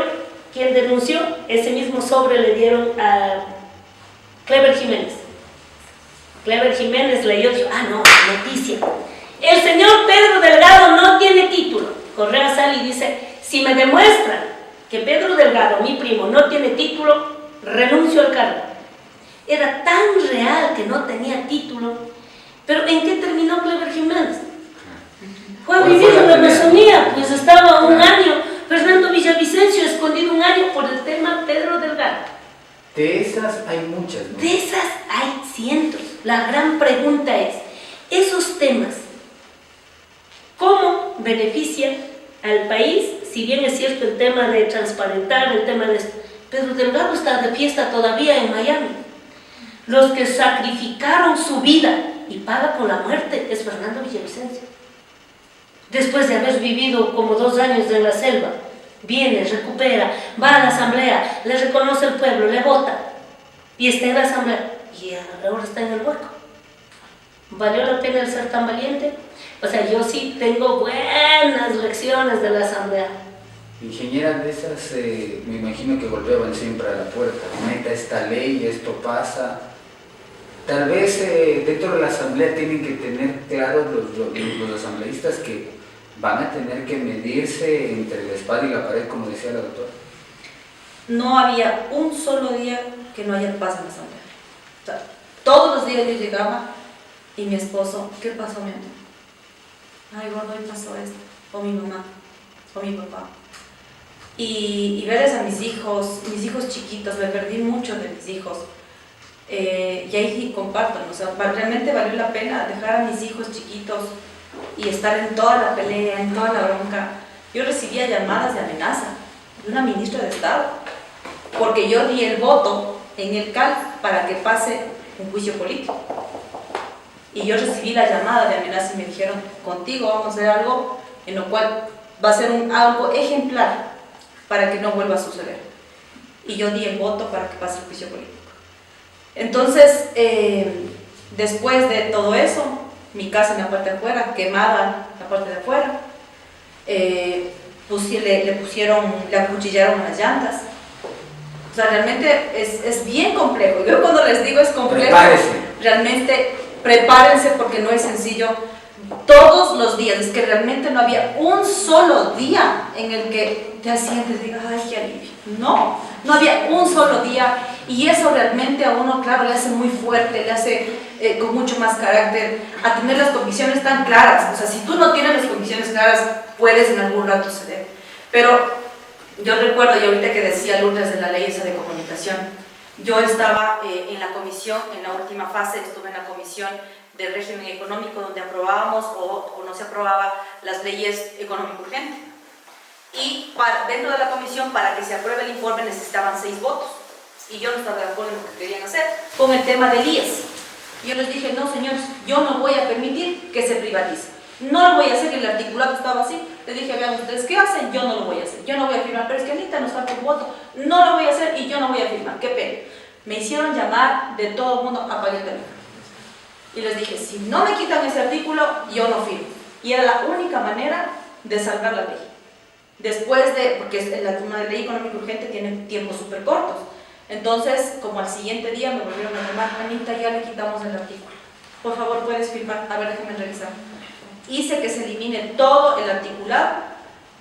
[SPEAKER 6] quien denunció, ese mismo sobre le dieron a Clever Jiménez. Clever Jiménez leyó y dijo, no, noticia. El señor Pedro Delgado no tiene título. Correa sale y dice, si me demuestran que Pedro Delgado, mi primo, no tiene título, renuncio al cargo. Era tan real que no tenía título. Pero ¿en qué terminó Clever Jiménez? Fue a vivir en la Amazonía, pues estaba un año. Fernando Villavicencio escondido un año por el tema Pedro Delgado.
[SPEAKER 1] De esas hay muchas, ¿no?
[SPEAKER 6] De esas hay cientos. La gran pregunta es, esos temas, ¿cómo benefician al país? Si bien es cierto el tema de transparentar, el tema de... Pedro Delgado está de fiesta todavía en Miami. Los que sacrificaron su vida y paga con la muerte es Fernando Villavicencio. Después de haber vivido como 2 años en la selva, viene, recupera, va a la asamblea, le reconoce el pueblo, le vota y está en la asamblea y ahora está en el hueco. ¿Valió la pena el ser tan valiente? O sea, yo sí tengo buenas lecciones de la asamblea.
[SPEAKER 1] Ingeniera, de esas me imagino que golpeaban siempre a la puerta, meta esta ley, esto pasa. Tal vez dentro de la asamblea tienen que tener claros los asambleístas que van a tener que medirse entre la espada y la pared, como decía la doctora.
[SPEAKER 7] No había un solo día que no haya paz en la asamblea. O sea, todos los días yo llegaba y mi esposo, ¿qué pasó, mi amor? Ay, gordo, hoy pasó esto. O mi mamá, o mi papá. Y verles a mis hijos chiquitos, me perdí mucho de mis hijos. Y ahí sí comparto, ¿no? O sea, realmente valió la pena dejar a mis hijos chiquitos y estar en toda la pelea, en toda la bronca. Yo recibía llamadas de amenaza de una ministra de Estado, porque yo di el voto en el CAL para que pase un juicio político. Y yo recibí la llamada de amenaza y me dijeron, contigo vamos a hacer algo en lo cual va a ser algo ejemplar para que no vuelva a suceder. Y yo di el voto para que pase el juicio político. Entonces, después de todo eso, mi casa en la parte de afuera, quemada la parte de afuera, le acuchillaron las llantas. O sea, realmente es bien complejo. Yo cuando les digo es complejo, realmente prepárense porque no es sencillo. Todos los días, es que realmente no había un solo día en el que te sientes y digas, ay, qué alivio. No había un solo día, y eso realmente a uno, claro, le hace muy fuerte, le hace con mucho más carácter a tener las convicciones tan claras. O sea, si tú no tienes las convicciones claras, puedes en algún rato ceder. Pero yo recuerdo, y ahorita que decía Lourdes de la ley esa de comunicación, yo estaba en la comisión, en la última fase, estuve en la comisión del régimen económico donde aprobábamos o no se aprobaba las leyes económico urgentes. Y dentro de la comisión, para que se apruebe el informe, necesitaban 6 votos. Y yo no estaba de acuerdo en lo que querían hacer con el tema del IES. Y yo les dije, no señores, yo no voy a permitir que se privatice. No lo voy a hacer, y el articulado estaba así. Les dije, vean ustedes qué hacen, yo no lo voy a hacer. Yo no voy a firmar, pero es que Anita nos falta un voto. No lo voy a hacer y yo no voy a firmar. Qué pena. Me hicieron llamar de todo el mundo, apagué el teléfono. Y les dije, si no me quitan ese artículo, yo no firmo. Y era la única manera de salvar la ley. Después porque la ley económica urgente tiene tiempos súper cortos. Entonces, como al siguiente día me volvieron a llamar, Anita, ya le quitamos el artículo. Por favor, puedes firmar. A ver, déjame revisar. Hice que se elimine todo el articulado.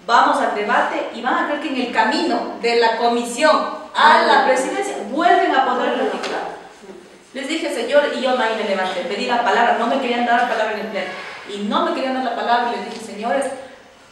[SPEAKER 7] Vamos al debate y van a ver que en el camino de la comisión a la presidencia vuelven a poner el articulado. Les dije, señor, y yo ahí me levanté, pedí la palabra, no me querían dar la palabra en el pleno. Y no me querían dar la palabra y les dije, señores,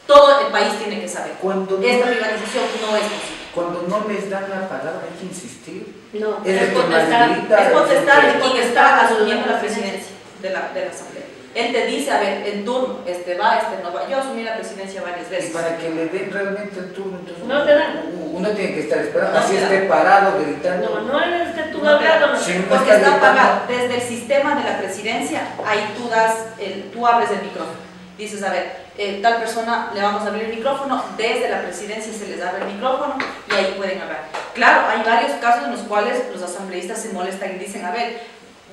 [SPEAKER 7] todo el país tiene que saber. Esta privatización no es posible.
[SPEAKER 1] Cuando no les dan la palabra hay que insistir.
[SPEAKER 6] No,
[SPEAKER 1] es
[SPEAKER 7] potestad de quien está asumiendo la presidencia de la asamblea. Él te dice, a ver, en turno, este va, este no va. Yo asumí la presidencia varias veces.
[SPEAKER 1] Y para que le den realmente el turno, entonces
[SPEAKER 6] no te dan.
[SPEAKER 1] Uno tiene que estar esperando, así esté parado, gritando.
[SPEAKER 6] No es que tú hablando.
[SPEAKER 7] Porque está apagado. Desde el sistema de la presidencia, ahí tú abres el micrófono. Dices, a ver, tal persona le vamos a abrir el micrófono, desde la presidencia se les abre el micrófono y ahí pueden hablar. Claro, hay varios casos en los cuales los asambleístas se molestan y dicen, a ver,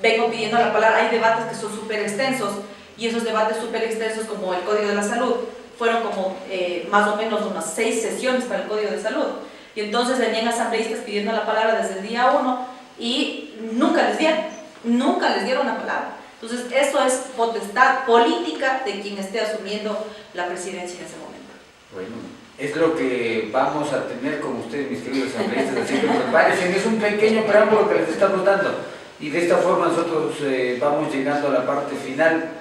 [SPEAKER 7] vengo pidiendo la palabra. Hay debates que son súper extensos, y esos debates súper extensos, como el Código de la Salud, fueron como más o menos unas 6 sesiones para el Código de Salud. Y entonces venían asambleístas pidiendo la palabra desde el día 1 y nunca les dieron la palabra. Entonces eso es potestad política de quien esté asumiendo la presidencia en ese momento.
[SPEAKER 1] Bueno, es lo que vamos a tener con ustedes, mis queridos asambleístas, así que prepárense. Es un pequeño preámbulo que les estamos dando. Y de esta forma nosotros vamos llegando a la parte final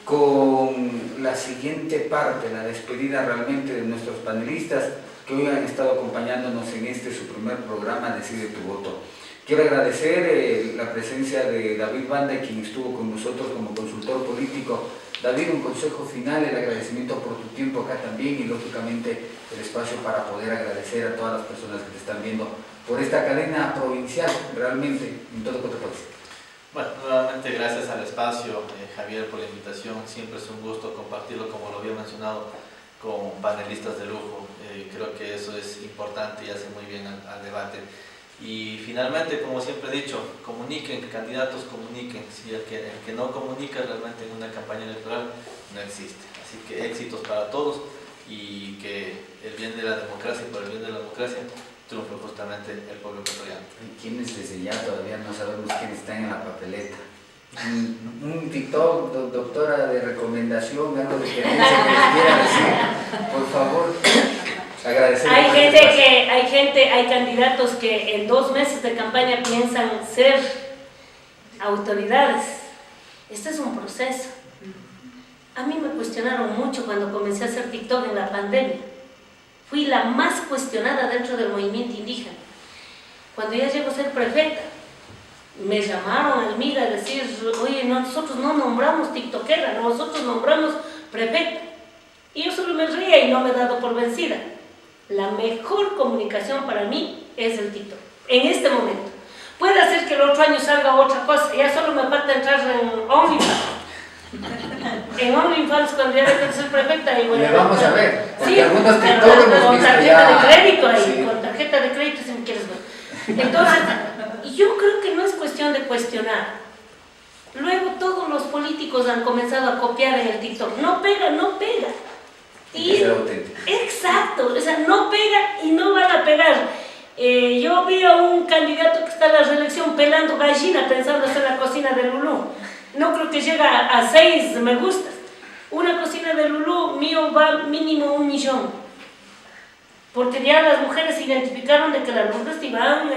[SPEAKER 1] con la siguiente parte, la despedida realmente de nuestros panelistas que hoy han estado acompañándonos en su primer programa, Decide tu Voto. Quiero agradecer la presencia de David Banda, quien estuvo con nosotros como consultor político. David, un consejo final, el agradecimiento por tu tiempo acá también y lógicamente el espacio para poder agradecer a todas las personas que te están viendo por esta cadena provincial, realmente, en todo Cotopaxi.
[SPEAKER 8] Bueno, nuevamente gracias al espacio, Javier, por la invitación. Siempre es un gusto compartirlo, como lo había mencionado, con panelistas de lujo. Creo que eso es importante y hace muy bien al debate. Y finalmente, como siempre he dicho, comuniquen, candidatos comuniquen. Si el que no comunica realmente en una campaña electoral no existe. Así que éxitos para todos y que el bien de la democracia y por el bien de la democracia triunfe justamente el pueblo ecuatoriano.
[SPEAKER 1] ¿Quiénes desde ya todavía no sabemos quiénes están en la papeleta? Un TikTok, doctora, de recomendación, algo de experiencia que les quiera decir, por favor. Agradecer.
[SPEAKER 6] Hay candidatos que en 2 meses de campaña piensan ser autoridades. Este es un proceso. A mí me cuestionaron mucho cuando comencé a hacer TikTok en la pandemia. Fui la más cuestionada dentro del movimiento indígena. Cuando ya llego a ser prefecta, me llamaron al MIGA a decir, oye, nosotros no nombramos tiktokera, nosotros nombramos prefecta. Y yo solo me reía y no me he dado por vencida. La mejor comunicación para mí es el TikTok, en este momento. Puede hacer que el otro año salga otra cosa, ya solo me falta entrar en OnlyFans. En OnlyFans, cuando ya deje de ser prefecta, y bueno,
[SPEAKER 1] le vamos a ver, porque
[SPEAKER 6] sí,
[SPEAKER 1] algunos TikTokers
[SPEAKER 6] con tarjeta
[SPEAKER 1] ya...
[SPEAKER 6] de crédito ahí,
[SPEAKER 1] sí.
[SPEAKER 6] con tarjeta de crédito si me quieres ver. Entonces, yo creo que no es cuestión de cuestionar. Luego todos los políticos han comenzado a copiar en el TikTok. No pega, no pega. Y, exacto, o sea, no pega y no van a pegar. Yo vi a un candidato que está en la reelección pelando gallina pensando hacer la cocina de Lulú. No creo que llega a 6 me gustas. Una cocina de Lulú mío va mínimo 1 millón. Porque ya las mujeres identificaron de que la Lourdes Tibán,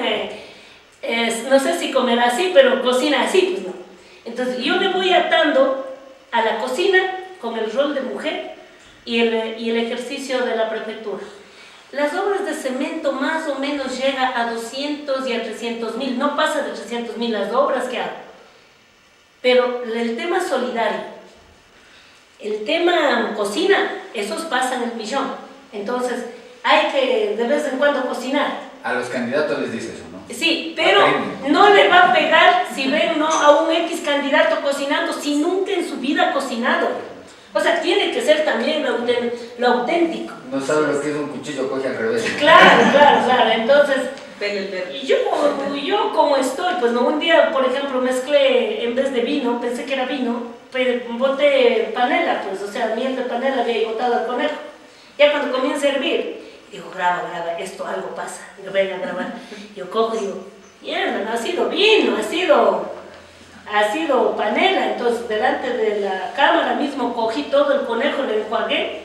[SPEAKER 6] no sé si comerá así, pero cocina así, pues no. Entonces yo le voy atando a la cocina con el rol de mujer y el ejercicio de la prefectura. Las obras de cemento más o menos llega a 200 y a 300.000, no pasa de 300.000 las obras que hago. Pero el tema solidario, el tema cocina, esos pasan el millón. Entonces hay que de vez en cuando cocinar.
[SPEAKER 1] A los candidatos les dice eso, ¿no?
[SPEAKER 6] Sí, pero no le va a pegar si ven ¿no? a un X candidato cocinando si nunca en su vida ha cocinado. O sea, tiene que ser también lo auténtico.
[SPEAKER 1] No sabe lo que es un cuchillo, coge al revés.
[SPEAKER 6] Claro. Entonces, yo como estoy, pues no, un día, por ejemplo, mezclé, en vez de vino, pensé que era vino, pero boté panela, pues, o sea, miel de panela había botado al conejo. Ya cuando comienza a hervir, digo, graba, esto algo pasa, digo, venga a grabar. Yo cojo y digo, mierda, no ha sido vino, ha sido panela. Entonces, delante de la cámara mismo cogí todo el conejo, le enjuagué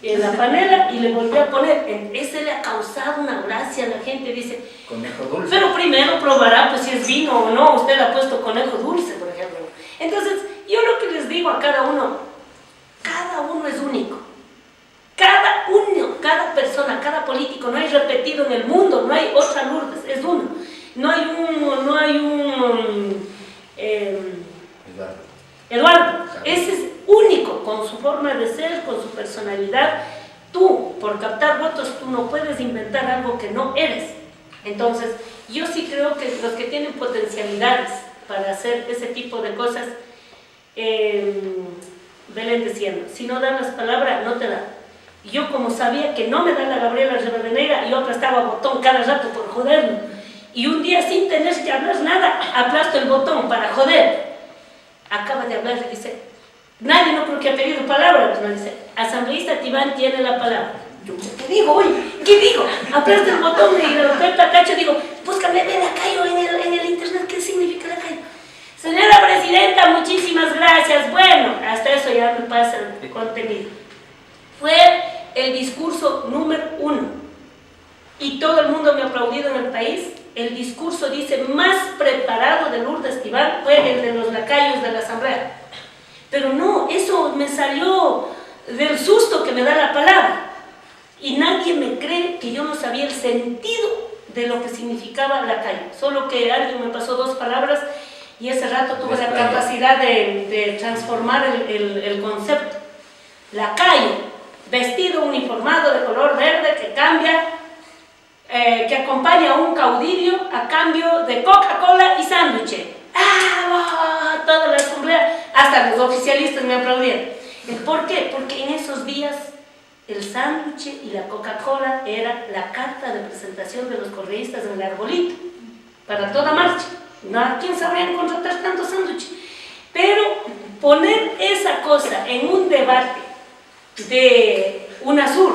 [SPEAKER 6] en la panela y le volví a poner. Ese le ha causado una gracia, la gente dice,
[SPEAKER 1] conejo dulce.
[SPEAKER 6] Pero primero probará pues si es vino o no, usted le ha puesto conejo dulce, por ejemplo. Entonces, yo lo que les digo a cada uno es único. Cada persona, cada político, no hay repetido en el mundo, no hay otra Lourdes, es uno. No hay un Eduardo, ese es único, con su forma de ser, con su personalidad. Tú, por captar votos, tú no puedes inventar algo que no eres. Entonces, yo sí creo que los que tienen potencialidades para hacer ese tipo de cosas, velen diciendo, si no dan las palabras, no te dan. Yo como sabía que no me da la Gabriela Rivadeneira, yo aplastaba botón cada rato por joderlo. Y un día sin tener que hablar nada, aplasto el botón para joder. Acaba de hablar y dice, nadie no creo que ha pedido palabra, pero dice, asambleísta Tibán tiene la palabra. Yo, ¿qué digo hoy? ¿Qué digo? Aplasto el botón y le doy la cacha, digo, búscame de Lacayo en el internet, ¿qué significa Lacayo? Señora Presidenta, muchísimas gracias. Bueno, hasta eso ya me pasa el contenido. Fue el discurso número 1 y todo el mundo me ha aplaudido en el país. El discurso, dice, más preparado de Lourdes Tibán fue el de los lacayos de la asamblea. Pero no, eso me salió del susto que me da la palabra. Y nadie me cree que yo no sabía el sentido de lo que significaba lacayo. Solo que alguien me pasó 2 palabras y ese rato tuve la capacidad de transformar el concepto. Lacayo, vestido uniformado de color verde que cambia, que acompaña a un caudillo a cambio de Coca-Cola y sándwich. ¡Ah! Toda la asamblea, hasta los oficialistas me aplaudieron. ¿Por qué? Porque en esos días el sándwich y la Coca-Cola era la carta de presentación de los correístas en el arbolito para toda marcha. No, ¿quién sabría contratar tanto sándwich? Pero poner esa cosa en un debate de UNASUR.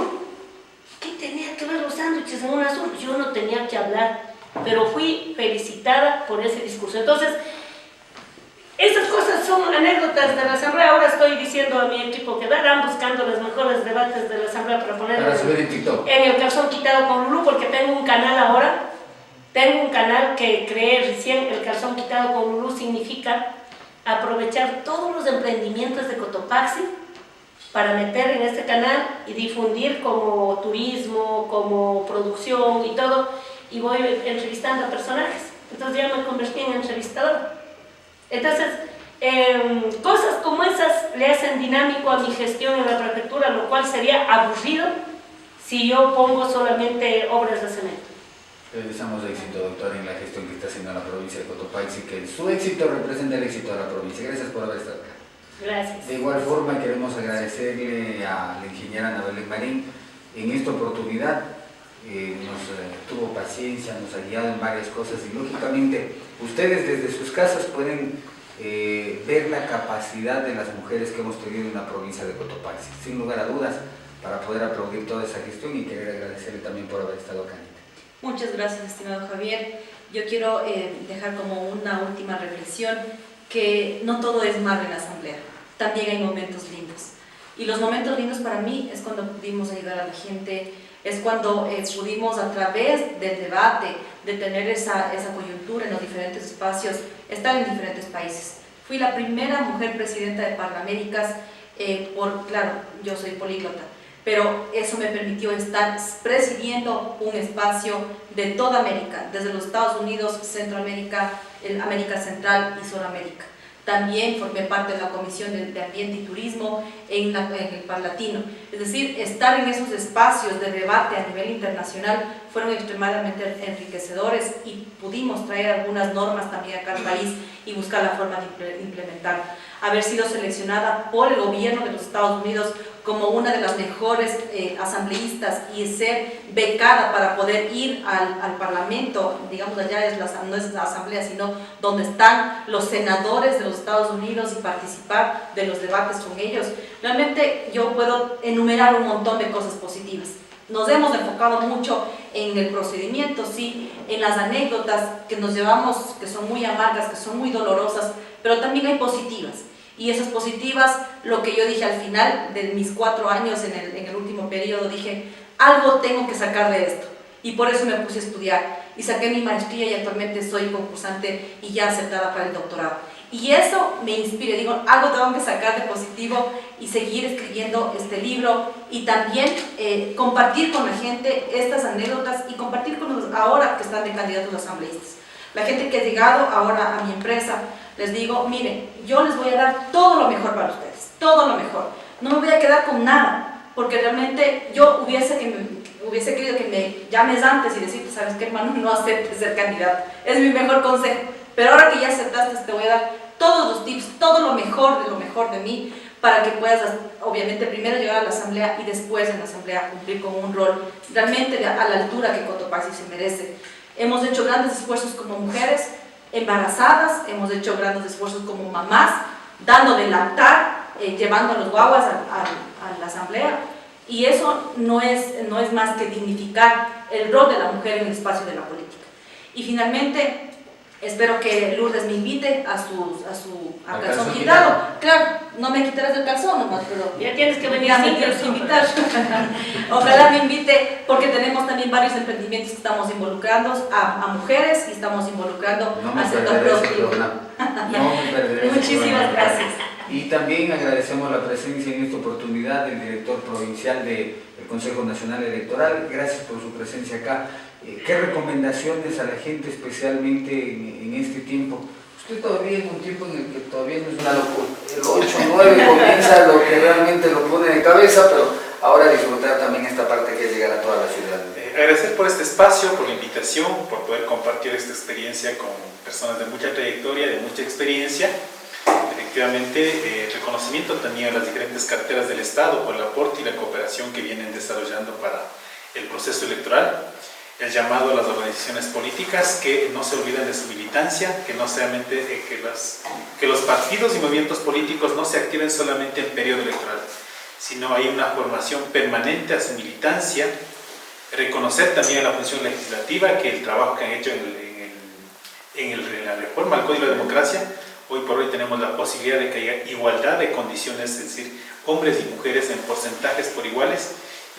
[SPEAKER 6] ¿Qué tenía que ver los sándwiches en UNASUR? Yo no tenía que hablar, pero fui felicitada por ese discurso. Entonces, esas cosas son anécdotas de la Asamblea. Ahora estoy diciendo a mi equipo que vayan buscando los mejores debates de la Asamblea para poner
[SPEAKER 1] subir en TikTok.
[SPEAKER 6] En el calzón quitado con Lulú, porque tengo un canal ahora. Tengo un canal que creé recién. El calzón quitado con Lulú significa aprovechar todos los emprendimientos de Cotopaxi para meter en este canal y difundir como turismo, como producción y todo, y voy entrevistando a personajes. Entonces ya me convertí en entrevistadora. Entonces, cosas como esas le hacen dinámico a mi gestión en la prefectura, lo cual sería aburrido si yo pongo solamente obras de cemento.
[SPEAKER 1] Le deseamos éxito, doctora, en la gestión que está haciendo la provincia de Cotopaxi, que su éxito represente el éxito de la provincia. Gracias por haber estado acá.
[SPEAKER 6] Gracias.
[SPEAKER 1] De igual forma, queremos agradecerle a la ingeniera Ana Belén Marín en esta oportunidad. Nos tuvo paciencia, nos ha guiado en varias cosas y lógicamente ustedes desde sus casas pueden ver la capacidad de las mujeres que hemos tenido en la provincia de Cotopaxi. Sin lugar a dudas, para poder aplaudir toda esa gestión y querer agradecerle también por haber estado acá.
[SPEAKER 7] Muchas gracias, estimado Javier. Yo quiero dejar como una última reflexión que no todo es malo en la Asamblea, también hay momentos lindos. Y los momentos lindos para mí es cuando pudimos ayudar a la gente, es cuando pudimos a través del debate, de tener esa coyuntura en los diferentes espacios, estar en diferentes países. Fui la primera mujer presidenta de Parlaméricas, claro, yo soy políglota, pero eso me permitió estar presidiendo un espacio de toda América, desde los Estados Unidos, Centroamérica, América Central y Sudamérica. También formé parte de la Comisión de Ambiente y Turismo en el Parlatino. Es decir, estar en esos espacios de debate a nivel internacional fueron extremadamente enriquecedores y pudimos traer algunas normas también acá al país y buscar la forma de implementar. Haber sido seleccionada por el gobierno de los Estados Unidos como una de las mejores asambleístas y ser becada para poder ir al Parlamento, digamos allá no es la asamblea, sino donde están los senadores de los Estados Unidos y participar de los debates con ellos. Realmente yo puedo enumerar un montón de cosas positivas. Nos hemos enfocado mucho en el procedimiento, sí, en las anécdotas que nos llevamos, que son muy amargas, que son muy dolorosas, pero también hay positivas. Y esas positivas, lo que yo dije al final de mis 4 años en el último periodo, dije, algo tengo que sacar de esto. Y por eso me puse a estudiar y saqué mi maestría y actualmente soy concursante y ya aceptada para el doctorado. Y eso me inspira, digo, algo tengo que sacar de positivo y seguir escribiendo este libro y también compartir con la gente estas anécdotas y compartir con los ahora que están de candidatos a asambleístas. La gente que ha llegado ahora a mi empresa, les digo, miren, yo les voy a dar todo lo mejor para ustedes, todo lo mejor. No me voy a quedar con nada, porque realmente yo hubiese querido que me llames antes y decirte, ¿sabes qué, hermano? No aceptes ser candidato. Es mi mejor consejo. Pero ahora que ya aceptaste, te voy a dar todos los tips, todo lo mejor de mí, para que puedas, obviamente, primero llegar a la asamblea y después en la asamblea cumplir con un rol realmente a la altura que Cotopaxi se merece. Hemos hecho grandes esfuerzos como mujeres embarazadas, hemos hecho grandes esfuerzos como mamás, dando de lactar, llevando a los guaguas a la asamblea, y eso no es más que dignificar el rol de la mujer en el espacio de la política. Y finalmente, espero que Lourdes me invite a calzón quitado. Claro, no me quitarás el calzón nomás, pero
[SPEAKER 6] ya tienes que venir
[SPEAKER 7] a invitar. Ojalá me invite, porque tenemos también varios emprendimientos que estamos involucrando a mujeres y estamos involucrando al sector productivo. Muchísimas gracias.
[SPEAKER 1] Y también agradecemos la presencia en esta oportunidad del director provincial del Consejo Nacional Electoral. Gracias por su presencia acá. ¿Qué recomendaciones a la gente, especialmente en este tiempo? Usted todavía en un tiempo en el que todavía no es una locura. El 8-9 comienza lo que realmente lo pone de cabeza, pero ahora disfrutar también esta parte que es llegar a toda la ciudad.
[SPEAKER 5] Agradecer por este espacio, por la invitación, por poder compartir esta experiencia con personas de mucha trayectoria, de mucha experiencia. Efectivamente, reconocimiento también a las diferentes carteras del Estado por el aporte y la cooperación que vienen desarrollando para el proceso electoral. El llamado a las organizaciones políticas que no se olviden de su militancia, que no solamente que los partidos y movimientos políticos no se activen solamente en periodo electoral, sino hay una formación permanente a su militancia, reconocer también la función legislativa, que el trabajo que han hecho en la reforma al Código de Democracia, hoy por hoy tenemos la posibilidad de que haya igualdad de condiciones, es decir, hombres y mujeres en porcentajes por iguales.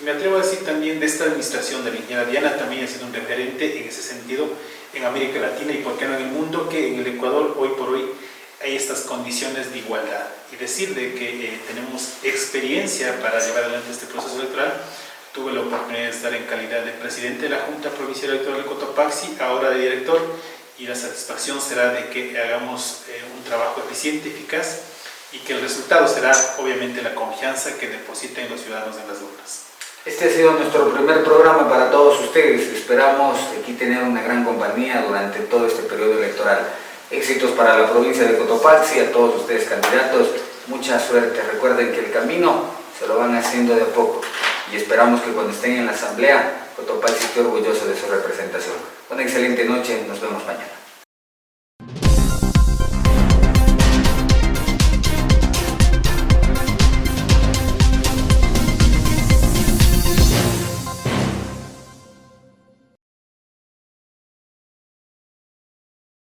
[SPEAKER 5] Y me atrevo a decir también de esta administración de la ingeniera Diana, también ha sido un referente en ese sentido en América Latina y por qué no en el mundo, que en el Ecuador hoy por hoy hay estas condiciones de igualdad. Y decir de que tenemos experiencia para llevar adelante este proceso electoral. Tuve la oportunidad de estar en calidad de presidente de la Junta Provincial Electoral de Cotopaxi, ahora de director, y la satisfacción será de que hagamos un trabajo eficiente, eficaz, y que el resultado será obviamente la confianza que depositen los ciudadanos en las urnas.
[SPEAKER 1] Este ha sido nuestro primer programa para todos ustedes. Esperamos aquí tener una gran compañía durante todo este periodo electoral. Éxitos para la provincia de Cotopaxi, a todos ustedes candidatos, mucha suerte. Recuerden que el camino se lo van haciendo de a poco y esperamos que cuando estén en la asamblea, Cotopaxi esté orgulloso de su representación. Una excelente noche, nos vemos mañana.